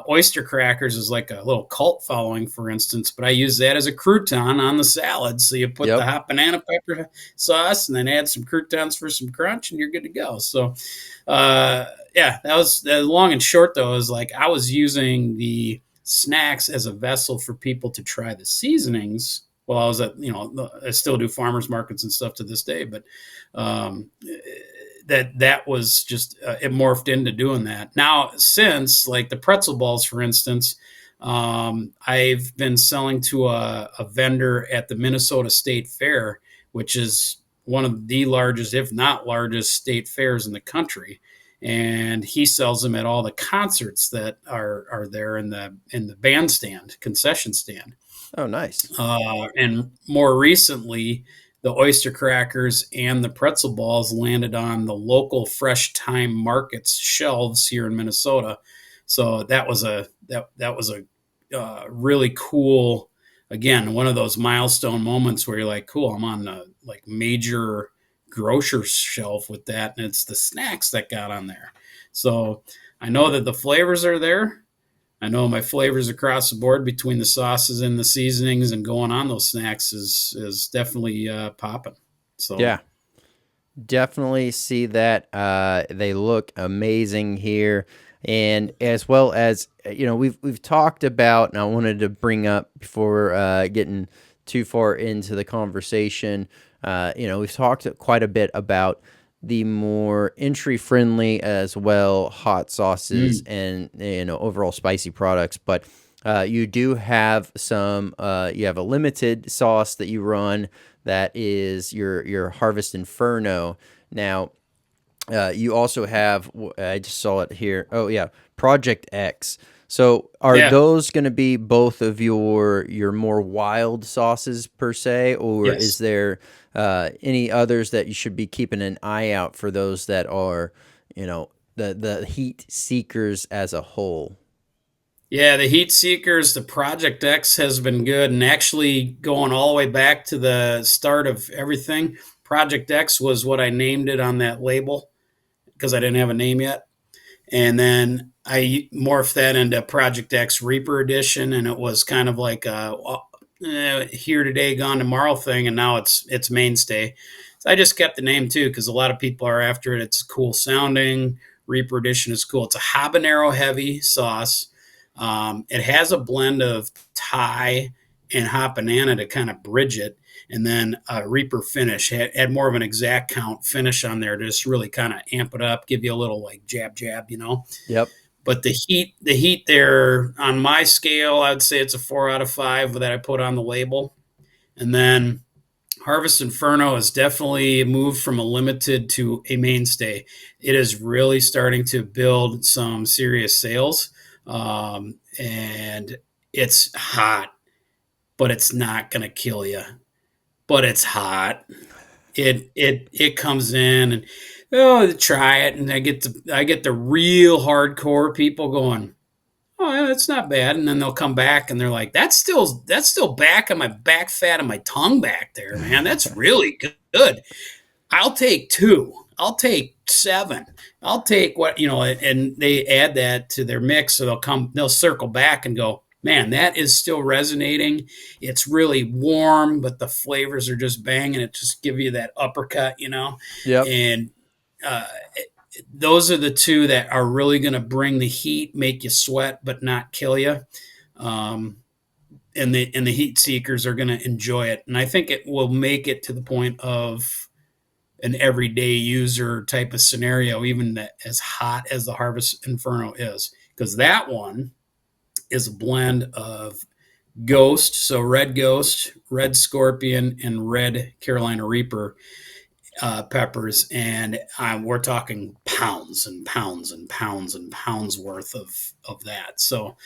Oyster crackers is like a little cult following, for instance, but I use that as a crouton on the salad. So you put the Yep. hot banana pepper sauce and then add some croutons for some crunch, and you're good to go. So, yeah, that was long and short, though, is like I was using the snacks as a vessel for people to try the seasonings. Well, I was I still do farmers markets and stuff to this day, but um, that was just it morphed into doing that. Now, since like the pretzel balls, for instance, I've been selling to a vendor at the Minnesota State Fair, which is one of the largest, if not largest, state fairs in the country. and he sells them at all the concerts that are there in the bandstand concession stand. Oh, nice. And more recently, the oyster crackers and the pretzel balls landed on the local Fresh Time Markets shelves here in Minnesota. So that was a really cool, again, one of those milestone moments where you're like, cool, I'm on the like major grocer shelf with that, and it's the snacks that got on there. So I know that the flavors are there. I know my flavors across the board between the sauces and the seasonings and going on those snacks is definitely popping. So Yeah, definitely see that. They look amazing here, and as well as we've talked about, and I wanted to bring up before getting too far into the conversation. We've talked quite a bit about the more entry friendly as well hot sauces mm, and overall spicy products, but you do have some. You have a limited sauce that you run that is your Harvest Inferno. Now, you also have. I just saw it here. Oh yeah, Project X. So are yeah, those going to be both of your more wild sauces per se, or is yes. there any others that you should be keeping an eye out for those that are, the heat seekers as a whole? Yeah, the Heat Seekers, the Project X has been good. And actually, going all the way back to the start of everything, Project X was what I named it on that label because I didn't have a name yet. And then I morphed that into Project X Reaper Edition, and it was kind of like a here today, gone tomorrow thing, and now it's mainstay. So I just kept the name too because a lot of people are after it. It's cool sounding. Reaper Edition is cool. It's a habanero heavy sauce. It has a blend of Thai and hot banana to kind of bridge it, and then a Reaper finish. Had more of an exact count finish on there to just really kind of amp it up, give you a little like jab jab. Yep. But the heat there on my scale, I'd say it's a 4 out of 5 that I put on the label. And then Harvest Inferno has definitely moved from a limited to a mainstay. It is really starting to build some serious sales, and it's hot, but it's not going to kill you. But it's hot. It comes in and try it, and I get the real hardcore people going, oh yeah, that's not bad, and then they'll come back and they're like, that's still back on my back fat of my tongue back there, man. That's really good. I'll take two. I'll take seven. I'll take and they add that to their mix, so they'll circle back and go, man, that is still resonating. It's really warm, but the flavors are just banging. It just give you that uppercut. Yep. And uh, those are the two that are really going to bring the heat, make you sweat, but not kill you. Um, and the heat seekers are going to enjoy it, and I think it will make it to the point of an everyday user type of scenario, even as hot as the Harvest Inferno is, because that one is a blend of Ghost, so red Ghost, red Scorpion, and red Carolina Reaper peppers, and we're talking pounds and pounds and pounds and pounds worth of that. So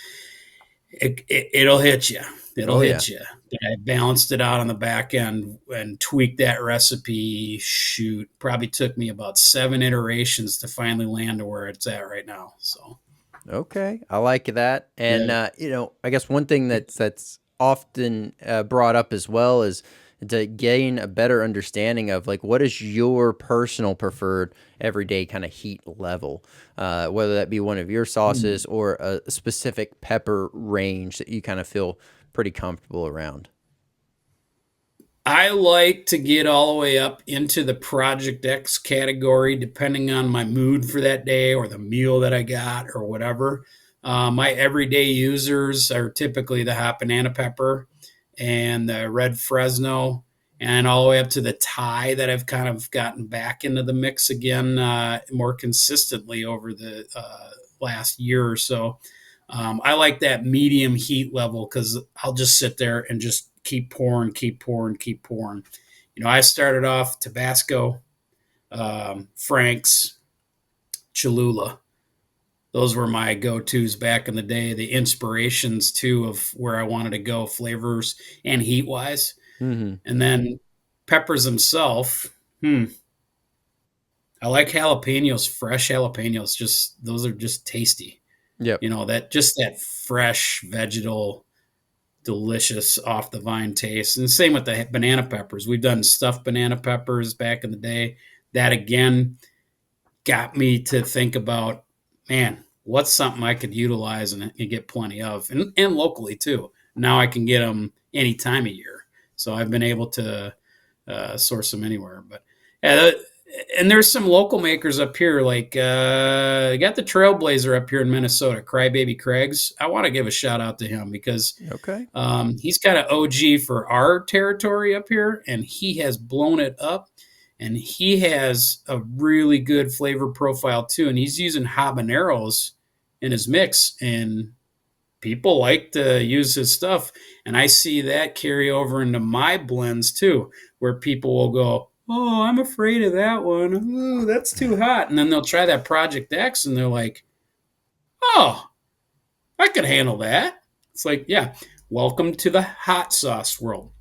it'll hit you. It'll Oh yeah. hit you. But I balanced it out on the back end and tweaked that recipe. Shoot, probably took me about 7 iterations to finally land to where it's at right now. So Okay, I like that. And yeah. I guess one thing that's often brought up as well is to gain a better understanding of like what is your personal preferred everyday kind of heat level, whether that be one of your sauces or a specific pepper range that you kind of feel pretty comfortable around. I like to get all the way up into the Project X category, depending on my mood for that day or the meal that I got or whatever. My everyday users are typically the hot banana pepper and the red Fresno, and all the way up to the Thai that I've kind of gotten back into the mix again more consistently over the last year or so. I like that medium heat level because I'll just sit there and just keep pouring, keep pouring, keep pouring. I started off Tabasco, Frank's, Cholula. Those were my go-tos back in the day, the inspirations too of where I wanted to go flavors and heat wise. Mm-hmm. And then peppers themselves. I like jalapenos, fresh jalapenos. Just those are just tasty. Yep. That fresh vegetal, delicious off the vine taste. And same with the banana peppers. We've done stuffed banana peppers back in the day. That again got me to think about, man, what's something I could utilize and get plenty of, and locally too. Now I can get them any time of year, so I've been able to source them anywhere. But yeah, and there's some local makers up here, like you got the Trailblazer up here in Minnesota, Crybaby Craig's. I want to give a shout out to him because Okay. he's got an OG for our territory up here, and he has blown it up. And he has a really good flavor profile too. And he's using habaneros in his mix, and people like to use his stuff. And I see that carry over into my blends too, where people will go, "Oh, I'm afraid of that one. Ooh, that's too hot." And then they'll try that Project X, and they're like, "Oh, I could handle that." It's like, yeah, welcome to the hot sauce world.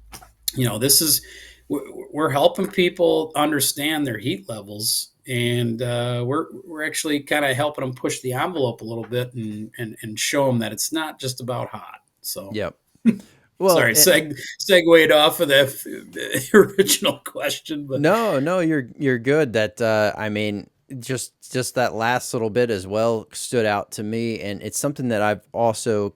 This is, we're helping people understand their heat levels, and we're actually kind of helping them push the envelope a little bit and show them that it's not just about hot. So, Yep. Well, sorry, segued off of the original question, but no, you're good. That I mean, just that last little bit as well stood out to me, and it's something that I've also,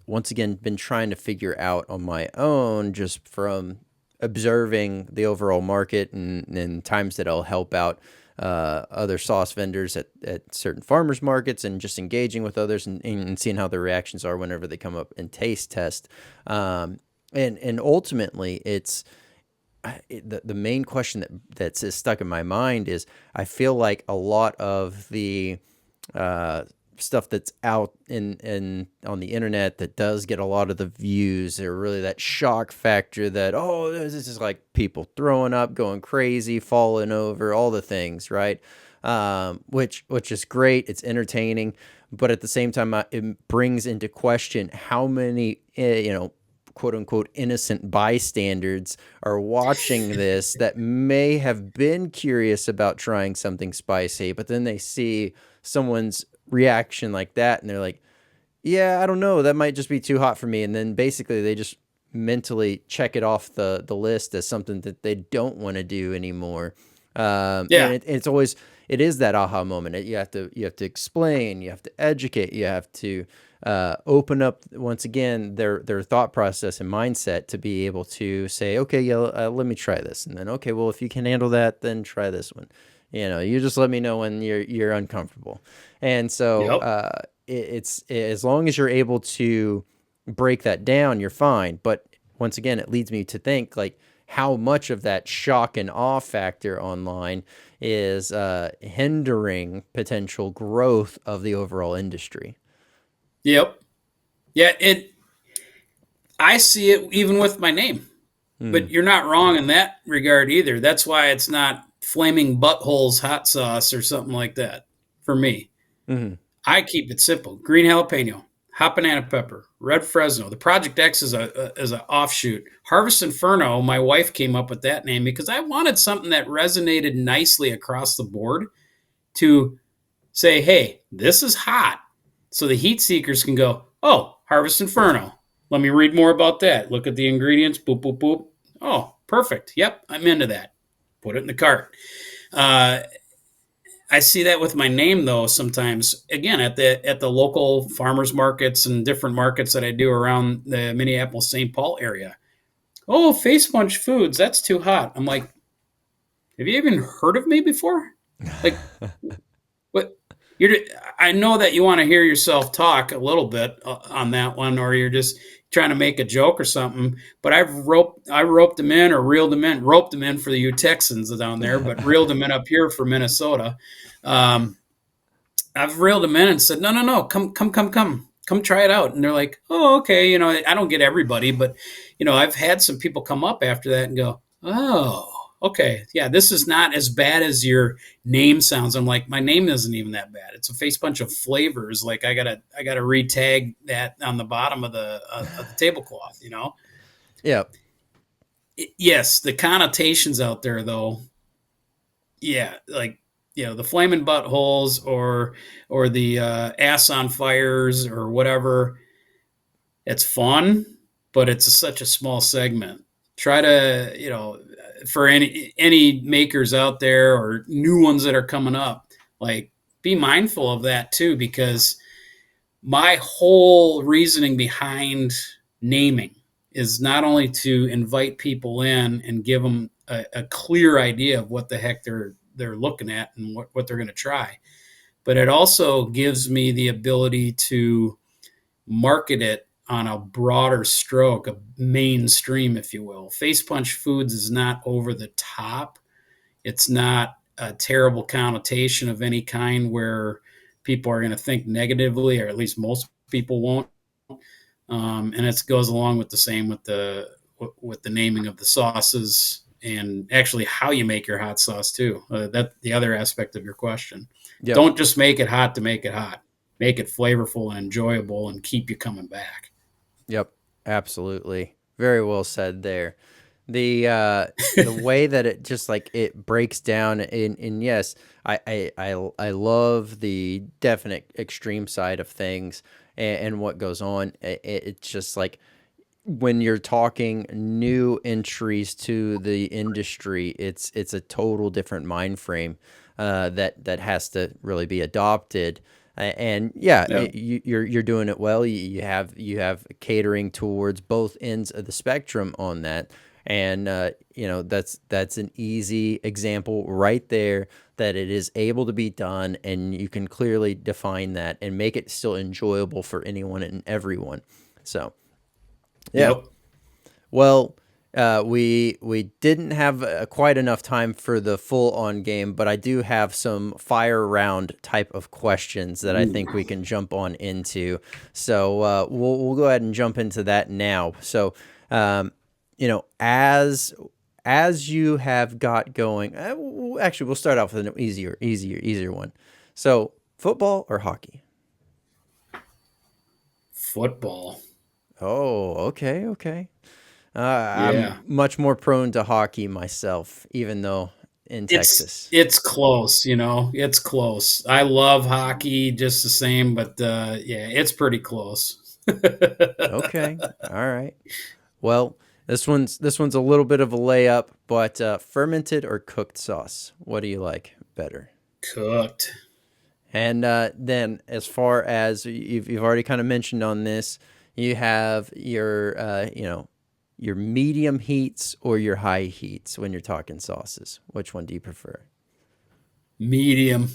once again, been trying to figure out on my own, just from observing the overall market and times that I'll help out other sauce vendors at certain farmers markets, and just engaging with others and seeing how their reactions are whenever they come up and taste test. And ultimately, it's the main question that's stuck in my mind is, I feel like a lot of the stuff that's out in on the internet that does get a lot of the views, or really that shock factor that, oh, this is like people throwing up, going crazy, falling over, all the things, right? Which is great. It's entertaining, but at the same time, it brings into question how many, quote unquote, innocent bystanders are watching this that may have been curious about trying something spicy, but then they see someone's reaction like that, and they're like, yeah, I don't know, that might just be too hot for me. And then basically they just mentally check it off the list as something that they don't want to do anymore. And it is that aha moment. You have to explain, you have to educate, you have to open up once again their thought process and mindset to be able to say, okay, yeah, let me try this, and then, okay, well, if you can handle that, then try this one. You just let me know when you're uncomfortable. And so it's as long as you're able to break that down, you're fine. But once again, it leads me to think, like, how much of that shock and awe factor online is hindering potential growth of the overall industry. Yep. Yeah, I see it even with my name. But you're not wrong in that regard either. That's why it's not Flaming Buttholes hot sauce or something like that for me. Mm-hmm. I keep it simple. Green jalapeno, hot banana pepper, red Fresno. The Project X is a offshoot. Harvest Inferno, my wife came up with that name because I wanted something that resonated nicely across the board to say, hey, this is hot. So the heat seekers can go, oh, Harvest Inferno. Let me read more about that. Look at the ingredients. Boop, boop, boop. Oh, perfect. Yep, I'm into that. Put it in the cart. I see that with my name, though, sometimes. Again, at the local farmers markets and different markets that I do around the Minneapolis-St. Paul area. Oh, Facepunch Foods, that's too hot. I'm like, have you even heard of me before? Like, what? I know that you want to hear yourself talk a little bit on that one, or you're just trying to make a joke or something. But I roped them in, or roped them in for you Texans down there, but reeled them in up here for Minnesota. I've reeled them in and said, no, come try it out. And they're like, oh, okay. I don't get everybody, but I've had some people come up after that and go, oh, okay, yeah, this is not as bad as your name sounds. I'm like, my name isn't even that bad. It's a face punch of flavors. Like I gotta retag that on the bottom of the tablecloth. Yeah. Yes, the connotations out there though, yeah, like the flaming buttholes or the ass on fires or whatever. It's fun, but it's such a small segment. Try to, for any makers out there or new ones that are coming up, like be mindful of that too, because my whole reasoning behind naming is not only to invite people in and give them a clear idea of what the heck they're looking at and what they're going to try, but it also gives me the ability to market it on a broader stroke, a mainstream, if you will. Face Punch Foods is not over the top. It's not a terrible connotation of any kind where people are going to think negatively, or at least most people won't. And it goes along with the same with the naming of the sauces and actually how you make your hot sauce too. That the other aspect of your question. Yep. Don't just make it hot to make it hot. Make it flavorful and enjoyable and keep you coming back. Yep. Absolutely. Very well said there. The way that it just like it breaks down in yes, I love the definite extreme side of things and what goes on. It's just like when you're talking new entries to the industry, it's a total different mind frame that has to really be adopted. And yeah, Yeah. you're doing it well. You have catering towards both ends of the spectrum on that, and that's an easy example right there that it is able to be done, and you can clearly define that and make it still enjoyable for anyone and everyone. So yeah. Yep. Well, we didn't have quite enough time for the full on game, but I do have some fire round type of questions that I Ooh. think we can jump on into. So we'll go ahead and jump into that now. So as you have got going, actually we'll start off with an easier one. So football or hockey? Football. Oh, okay. I'm Yeah. much more prone to hockey myself, even though in Texas. It's close, It's close. I love hockey just the same, but yeah, it's pretty close. Okay, all right. Well, this one's a little bit of a layup, but fermented or cooked sauce, what do you like better? Cooked. And then, as far as you've already kind of mentioned on this, you have your medium heats or your high heats when you're talking sauces. Which one do you prefer? Medium.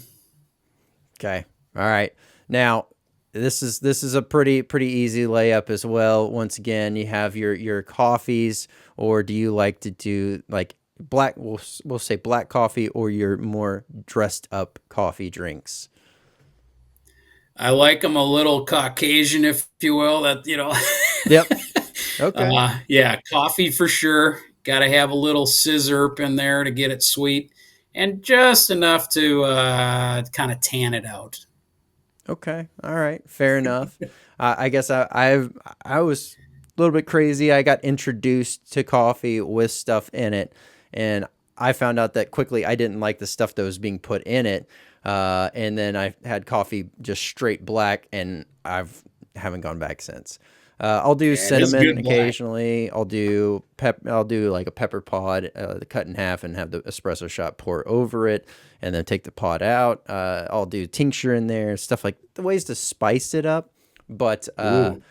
Okay. All right. Now, this is a pretty easy layup as well. Once again, you have your coffees, or do you like to do like black? We'll say black coffee, or your more dressed up coffee drinks. I like them a little Caucasian, if you will. Yep. Okay. Yeah, coffee for sure. Got to have a little scissor in there to get it sweet, and just enough to kind of tan it out. Okay. All right. Fair enough. I guess I was a little bit crazy. I got introduced to coffee with stuff in it, and I found out that quickly I didn't like the stuff that was being put in it. And then I had coffee just straight black, and haven't gone back since. I'll do Yeah, it is cinnamon good black. occasionally. I'll do like a pepper pod, cut in half, and have the espresso shot pour over it, and then take the pod out. I'll do tincture in there, stuff like the ways to spice it up. But Ooh,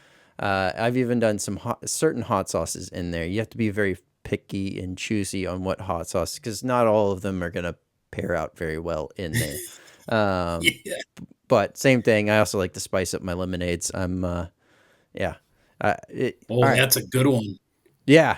I've even done some certain hot sauces in there. You have to be very picky and choosy on what hot sauce, because not all of them are gonna pair out very well in there. Um, yeah. but same thing. I also like to spice up my lemonades. Yeah. All Oh, right. that's a good one. Yeah.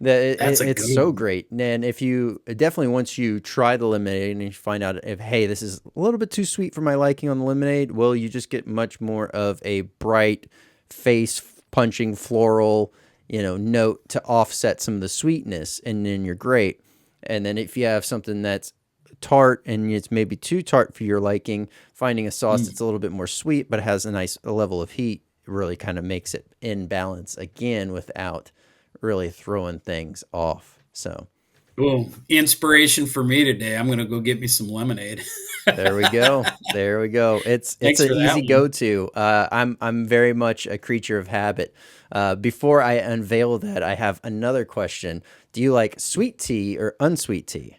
That's a It's good so one. great. And if you definitely, once you try the lemonade and you find out if, hey, this is a little bit too sweet for my liking on the lemonade, well, you just get much more of a bright, face punching floral, note to offset some of the sweetness. And then you're great. And then if you have something that's tart and it's maybe too tart for your liking, finding a sauce Mm. that's a little bit more sweet but has a nice level of heat really kind of makes it in balance again without really throwing things off. So Boom. Inspiration for me today. I'm going to go get me some lemonade. there we go. There we go. It's Thanks an for that easy one. go to. I'm very much a creature of habit. Before I unveil that, I have another question. Do you like sweet tea or unsweet tea?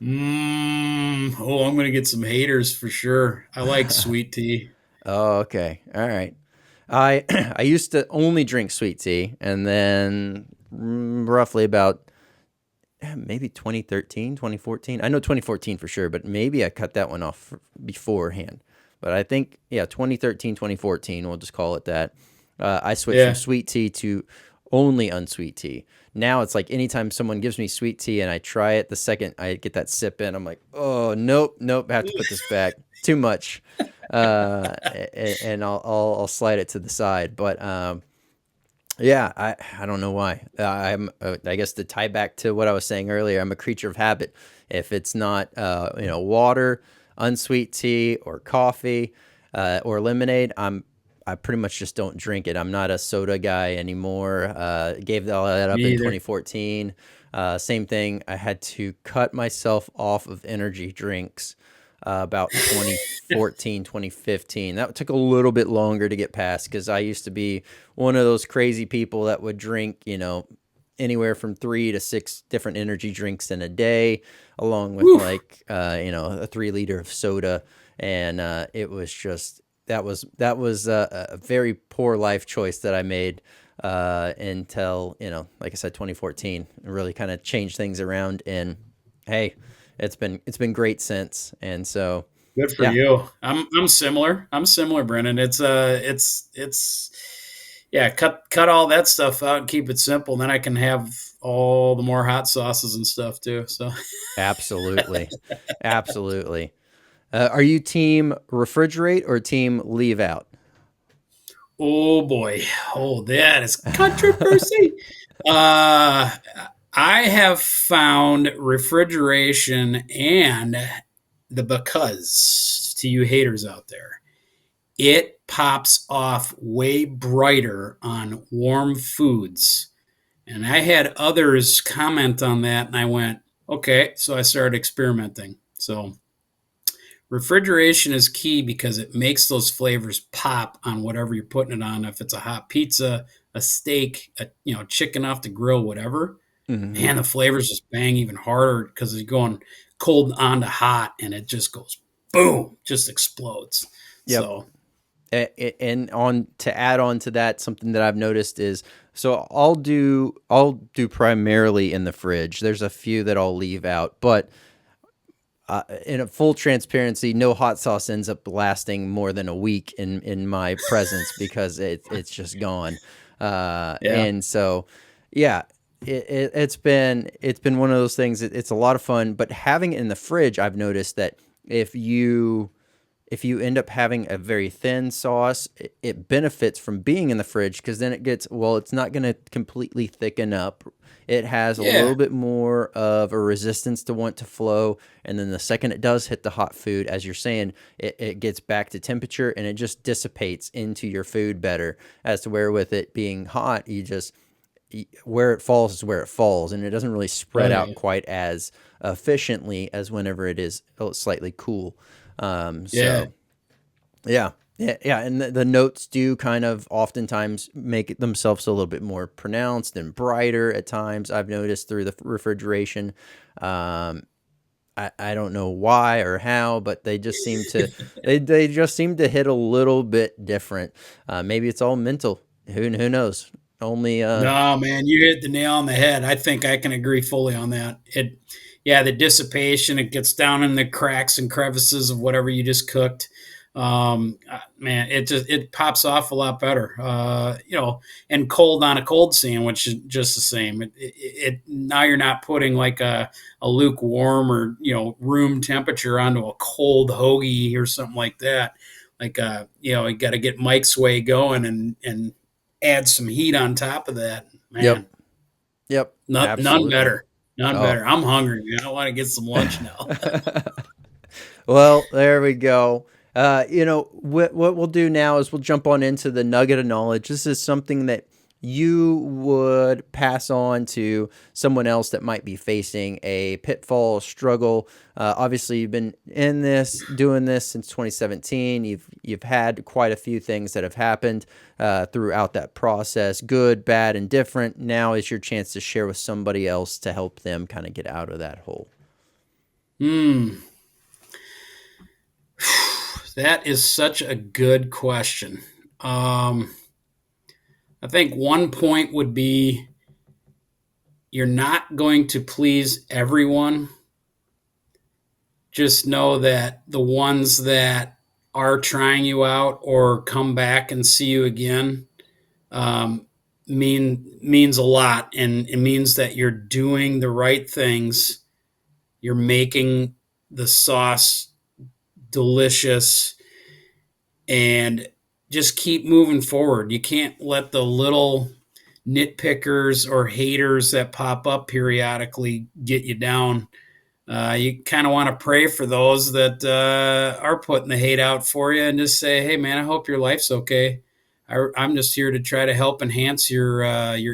Oh, I'm going to get some haters for sure. I like sweet tea. Oh, okay. All right. I I used to only drink sweet tea, and then roughly about maybe 2013, 2014. I know 2014 for sure, but maybe I cut that one off beforehand. But I think, yeah, 2013, 2014, we'll just call it that. I switched from Yeah. sweet tea to only unsweet tea. Now it's like anytime someone gives me sweet tea and I try it, the second I get that sip in, I'm like, oh, nope, nope, I have to put this back. Too much. And I'll slide it to the side. But yeah, I don't know why. I guess to tie back to what I was saying earlier, I'm a creature of habit. If it's not water, unsweet tea, or coffee, or lemonade, I pretty much just don't drink it. I'm not a soda guy anymore. Gave all that Me up in either. 2014. Same thing. I had to cut myself off of energy drinks about 2014, 2015. That took a little bit longer to get past because I used to be one of those crazy people that would drink, anywhere from 3 to 6 different energy drinks in a day, along with Whew. like, a 3 liter of soda. And it was just, that was a very poor life choice that I made until, like I said, 2014. It really kind of changed things around. And hey, it's been great since. And so, Good for yeah, you. I'm similar. I'm similar, Brennan. It's yeah, cut all that stuff out and keep it simple. Then I can have all the more hot sauces and stuff too. So absolutely, absolutely. Are you team refrigerate or team leave out? oh boy. Oh, that is controversy. Uh I have found refrigeration and the because to you haters out there. It pops off way brighter on warm foods. And I had others comment on that, and I went, okay. So I started experimenting. So refrigeration is key because it makes those flavors pop on whatever you're putting it on. If it's a hot pizza, a steak, chicken off the grill, whatever, Hmm. man, the flavors just bang even harder because it's going cold on to hot, and it just goes boom, just explodes. Yep. So And on to add on to that, something that I've noticed is so I'll do primarily in the fridge. There's a few that I'll leave out, but in a full transparency, no hot sauce ends up lasting more than a week in my presence because it's just gone. yeah, And so, yeah, it's been one of those things. It's a lot of fun, but having it in the fridge, I've noticed that if you if you end up having a very thin sauce, it benefits from being in the fridge because then it's not going to completely thicken up. It has a yeah, little bit more of a resistance to want to flow. And then the second it does hit the hot food, as you're saying, it gets back to temperature and it just dissipates into your food better. As to where with it being hot, where it falls is where it falls. And it doesn't really oh spread yeah, out quite as efficiently as whenever it is slightly cool. yeah. So yeah, yeah, and the notes do kind of oftentimes make it themselves a little bit more pronounced and brighter at times. I've noticed through the refrigeration. Um, I don't know why or how, but they just seem to hit a little bit different. Maybe it's all mental. Who knows? Only No, man, you hit the nail on the head. I think I can agree fully on that. Yeah, the dissipation, it gets down in the cracks and crevices of whatever you just cooked. Man, it pops off a lot better. And cold on a cold sandwich is just the same. Now you're not putting like a lukewarm or room temperature onto a cold hoagie or something like that. Like you got to get Mike's way going and add some heat on top of that. yep, Man, yep, none absolutely. better. None Oh. better. I'm hungry, man. I want to get some lunch now. Well, there we go. What we'll do now is we'll jump on into the nugget of knowledge. This is something that you would pass on to someone else that might be facing a pitfall, struggle. Obviously, you've been doing this since 2017. You've had quite a few things that have happened throughout that process, good, bad, and different. Now is your chance to share with somebody else to help them kind of get out of that hole. Hmm. That is such a good question. Um, I think one point would be you're not going to please everyone. Just know that the ones that are trying you out or come back and see you again um, means a lot, and it means that you're doing the right things. You're making the sauce delicious, and just keep moving forward. You can't let the little nitpickers or haters that pop up periodically get you down. You kind of want to pray for those that are putting the hate out for you, and just say, "Hey, man, I hope your life's okay. I'm just here to try to help enhance your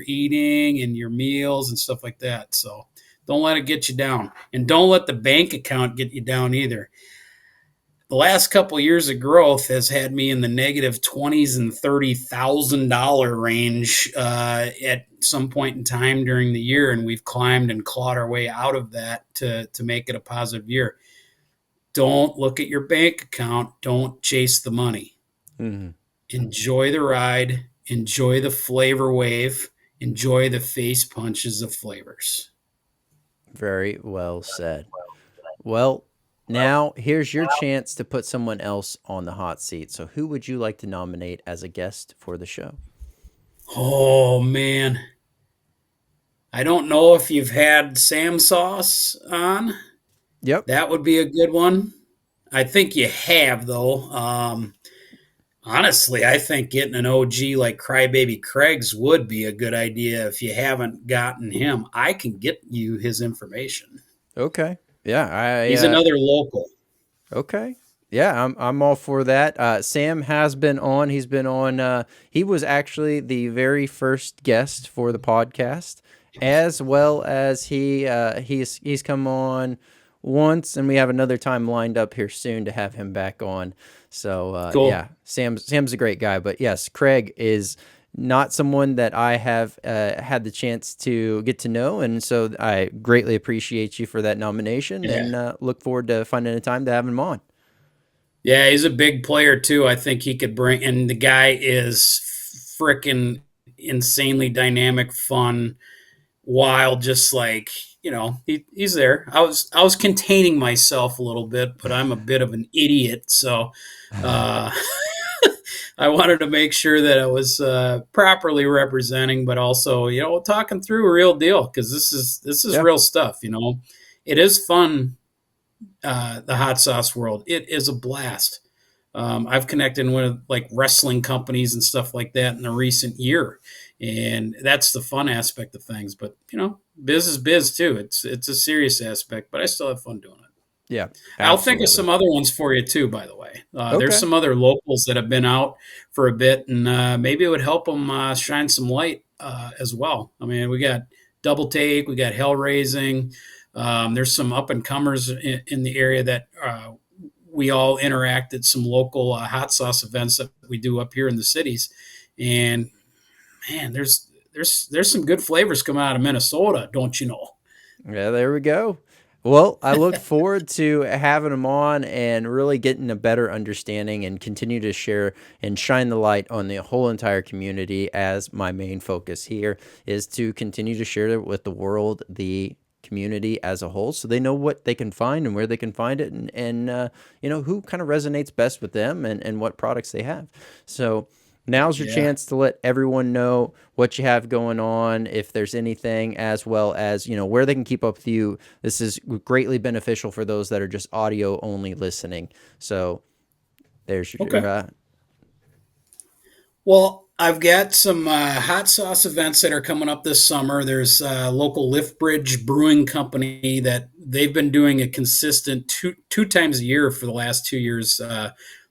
eating and your meals and stuff like that." So don't let it get you down, and don't let the bank account get you down either. The last couple of years of growth has had me in the negative 20s and $30,000 range at some point in time during the year, and we've climbed and clawed our way out of that to make it a positive year. Don't look at your bank account. Don't chase the money. Mm-hmm. Enjoy the ride. Enjoy the flavor wave. Enjoy the face punches of flavors. Very well said. Well, now here's your chance to put someone else on the hot seat. So, who would you like to nominate as a guest for the show? Oh man, I don't know if you've had Sam Sauce on. Yep. That would be a good one. I think you have though. Honestly, I think getting an OG like Crybaby Craig's would be a good idea if you haven't gotten him. I can get you his information. Okay. Yeah. He's another local. Okay. Yeah, I'm all for that. Sam has been on. He's been on. He was actually the very first guest for the podcast, as well as he's come on once, and we have another time lined up here soon to have him back on. So Cool. yeah, Sam's a great guy. But yes, Craig is not someone that I have had the chance to get to know, and so I greatly appreciate you for that nomination, Yeah. and look forward to finding a time to have him on. Yeah, he's a big player too. I think he could bring, and the guy is freaking insanely dynamic, fun, wild, just like he's there. I was containing myself a little bit, but I'm a bit of an idiot, so uh, I wanted to make sure that I was properly representing, but also talking through a real deal, because this is Yeah. real stuff. It is fun. The hot sauce world, it is a blast. I've connected with like wrestling companies and stuff like that in the recent year, and that's the fun aspect of things. But biz is biz too. It's a serious aspect, but I still have fun doing it. Yeah, I'll think of absolutely. some other ones for you too. By the way, there's Okay. some other locals that have been out for a bit, and maybe it would help them shine some light as well. I mean, we got Double Take, we got Hell Raising. There's some up and comers in the area that we all interact at some local hot sauce events that we do up here in the cities. And man, there's some good flavors coming out of Minnesota, don't you know? Yeah, there we go. Well, I look forward to having him on and really getting a better understanding and continue to share and shine the light on the whole entire community, as my main focus here is to continue to share with the world the community as a whole, so they know what they can find and where they can find it, and who kind of resonates best with them, and what products they have. So now's your Yeah. chance to let everyone know what you have going on, if there's anything, as well as where they can keep up with you. This is greatly beneficial for those that are just audio only listening. So there's your Okay. Well, I've got some hot sauce events that are coming up this summer. There's a local Lift Bridge Brewing Company that they've been doing a consistent two times a year for the last 2 years,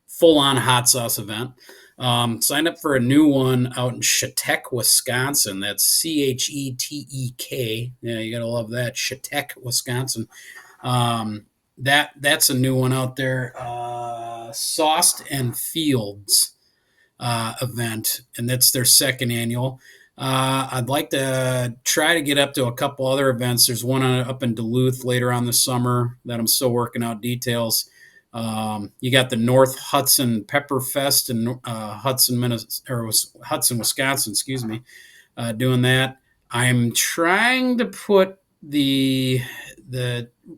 full on hot sauce event. Signed up for a new one out in Chetek, Wisconsin. That's Chetek. Yeah, you gotta love that, Chetek, Wisconsin. That's a new one out there. Sauced and Fields event, and that's their second annual. I'd like to try to get up to a couple other events. There's one up in Duluth later on this summer that I'm still working out details. You got the North Hudson Pepper Fest in Hudson, Hudson, Wisconsin. Excuse me, doing that. I'm trying to put the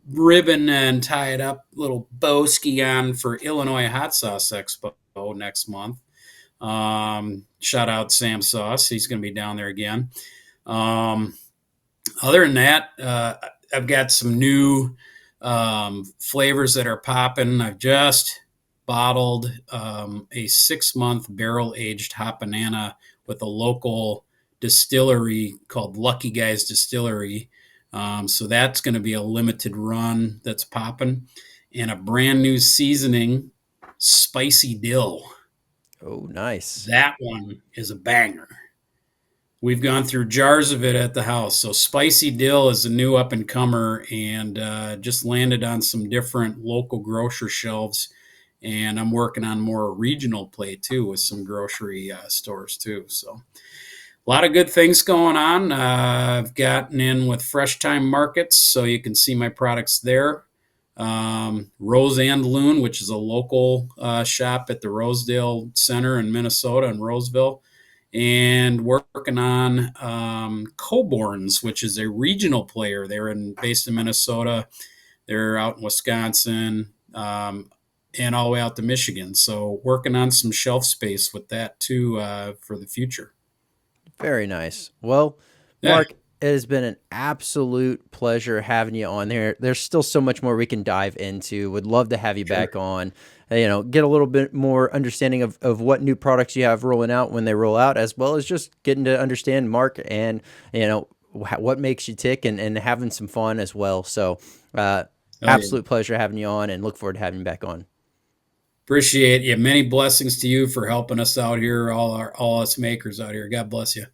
ribbon and tie it up, little bow ski on for Illinois Hot Sauce Expo next month. Shout out Sam Sauce. He's going to be down there again. Other than that, I've got some new flavors that are popping. I've just bottled a 6-month barrel aged hot banana with a local distillery called Lucky Guys Distillery. So that's going to be a limited run that's popping. And a brand new seasoning, spicy dill. Oh, nice. That one is a banger. We've gone through jars of it at the house. So spicy dill is a new up and comer, and just landed on some different local grocery shelves. And I'm working on more regional play too with some grocery stores too. So a lot of good things going on. I've gotten in with Fresh Time Markets, so you can see my products there. Rose and Loon, which is a local shop at the Rosedale Center in Minnesota in Roseville, and working on Coborn's, which is a regional player. They're based in Minnesota. They're out in Wisconsin, and all the way out to Michigan. So working on some shelf space with that too for the future. Very nice. Well, Yeah, Mark, it has been an absolute pleasure having you on there. There's still so much more we can dive into. Would love to have you sure. back on, get a little bit more understanding of what new products you have rolling out when they roll out, as well as just getting to understand Mark and, what makes you tick and having some fun as well. So, Oh, yeah. absolute pleasure having you on and look forward to having you back on. Appreciate you. Many blessings to you for helping us out here, all us makers out here. God bless you.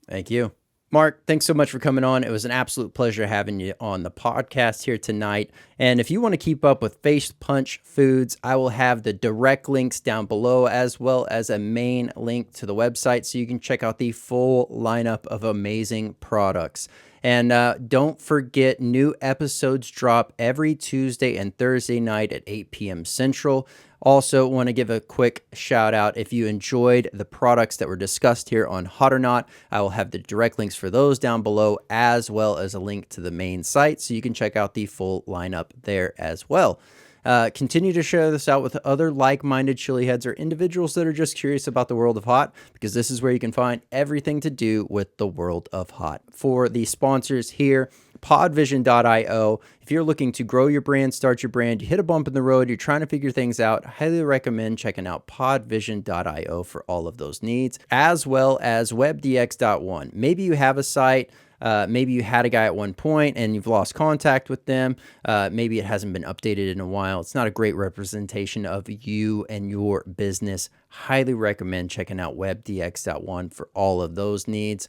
Thank you. Mark, thanks so much for coming on. It was an absolute pleasure having you on the podcast here tonight. And if you want to keep up with Facepunch Foods, I will have the direct links down below, as well as a main link to the website so you can check out the full lineup of amazing products. And don't forget, new episodes drop every Tuesday and Thursday night at 8 p.m. Central. Also, want to give a quick shout out. If you enjoyed the products that were discussed here on Hot or Not, I will have the direct links for those down below, as well as a link to the main site so you can check out the full lineup there as well. Continue to share this out with other like-minded chili heads or individuals that are just curious about the world of hot, because this is where you can find everything to do with the world of hot. For the sponsors here, podvision.io. If you're looking to grow your brand, start your brand, you hit a bump in the road, you're trying to figure things out, highly recommend checking out podvision.io for all of those needs, as well as webdx.one. Maybe you have a site. Maybe you had a guy at one point and you've lost contact with them. Maybe it hasn't been updated in a while. It's not a great representation of you and your business. Highly recommend checking out webdx.one for all of those needs.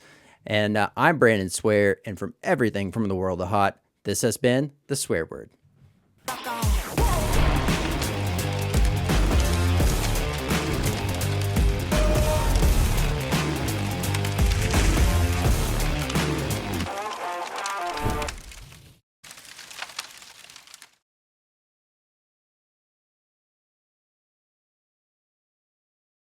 And I'm Brandon Swear, and from everything from the world of hot, this has been The Swear Word.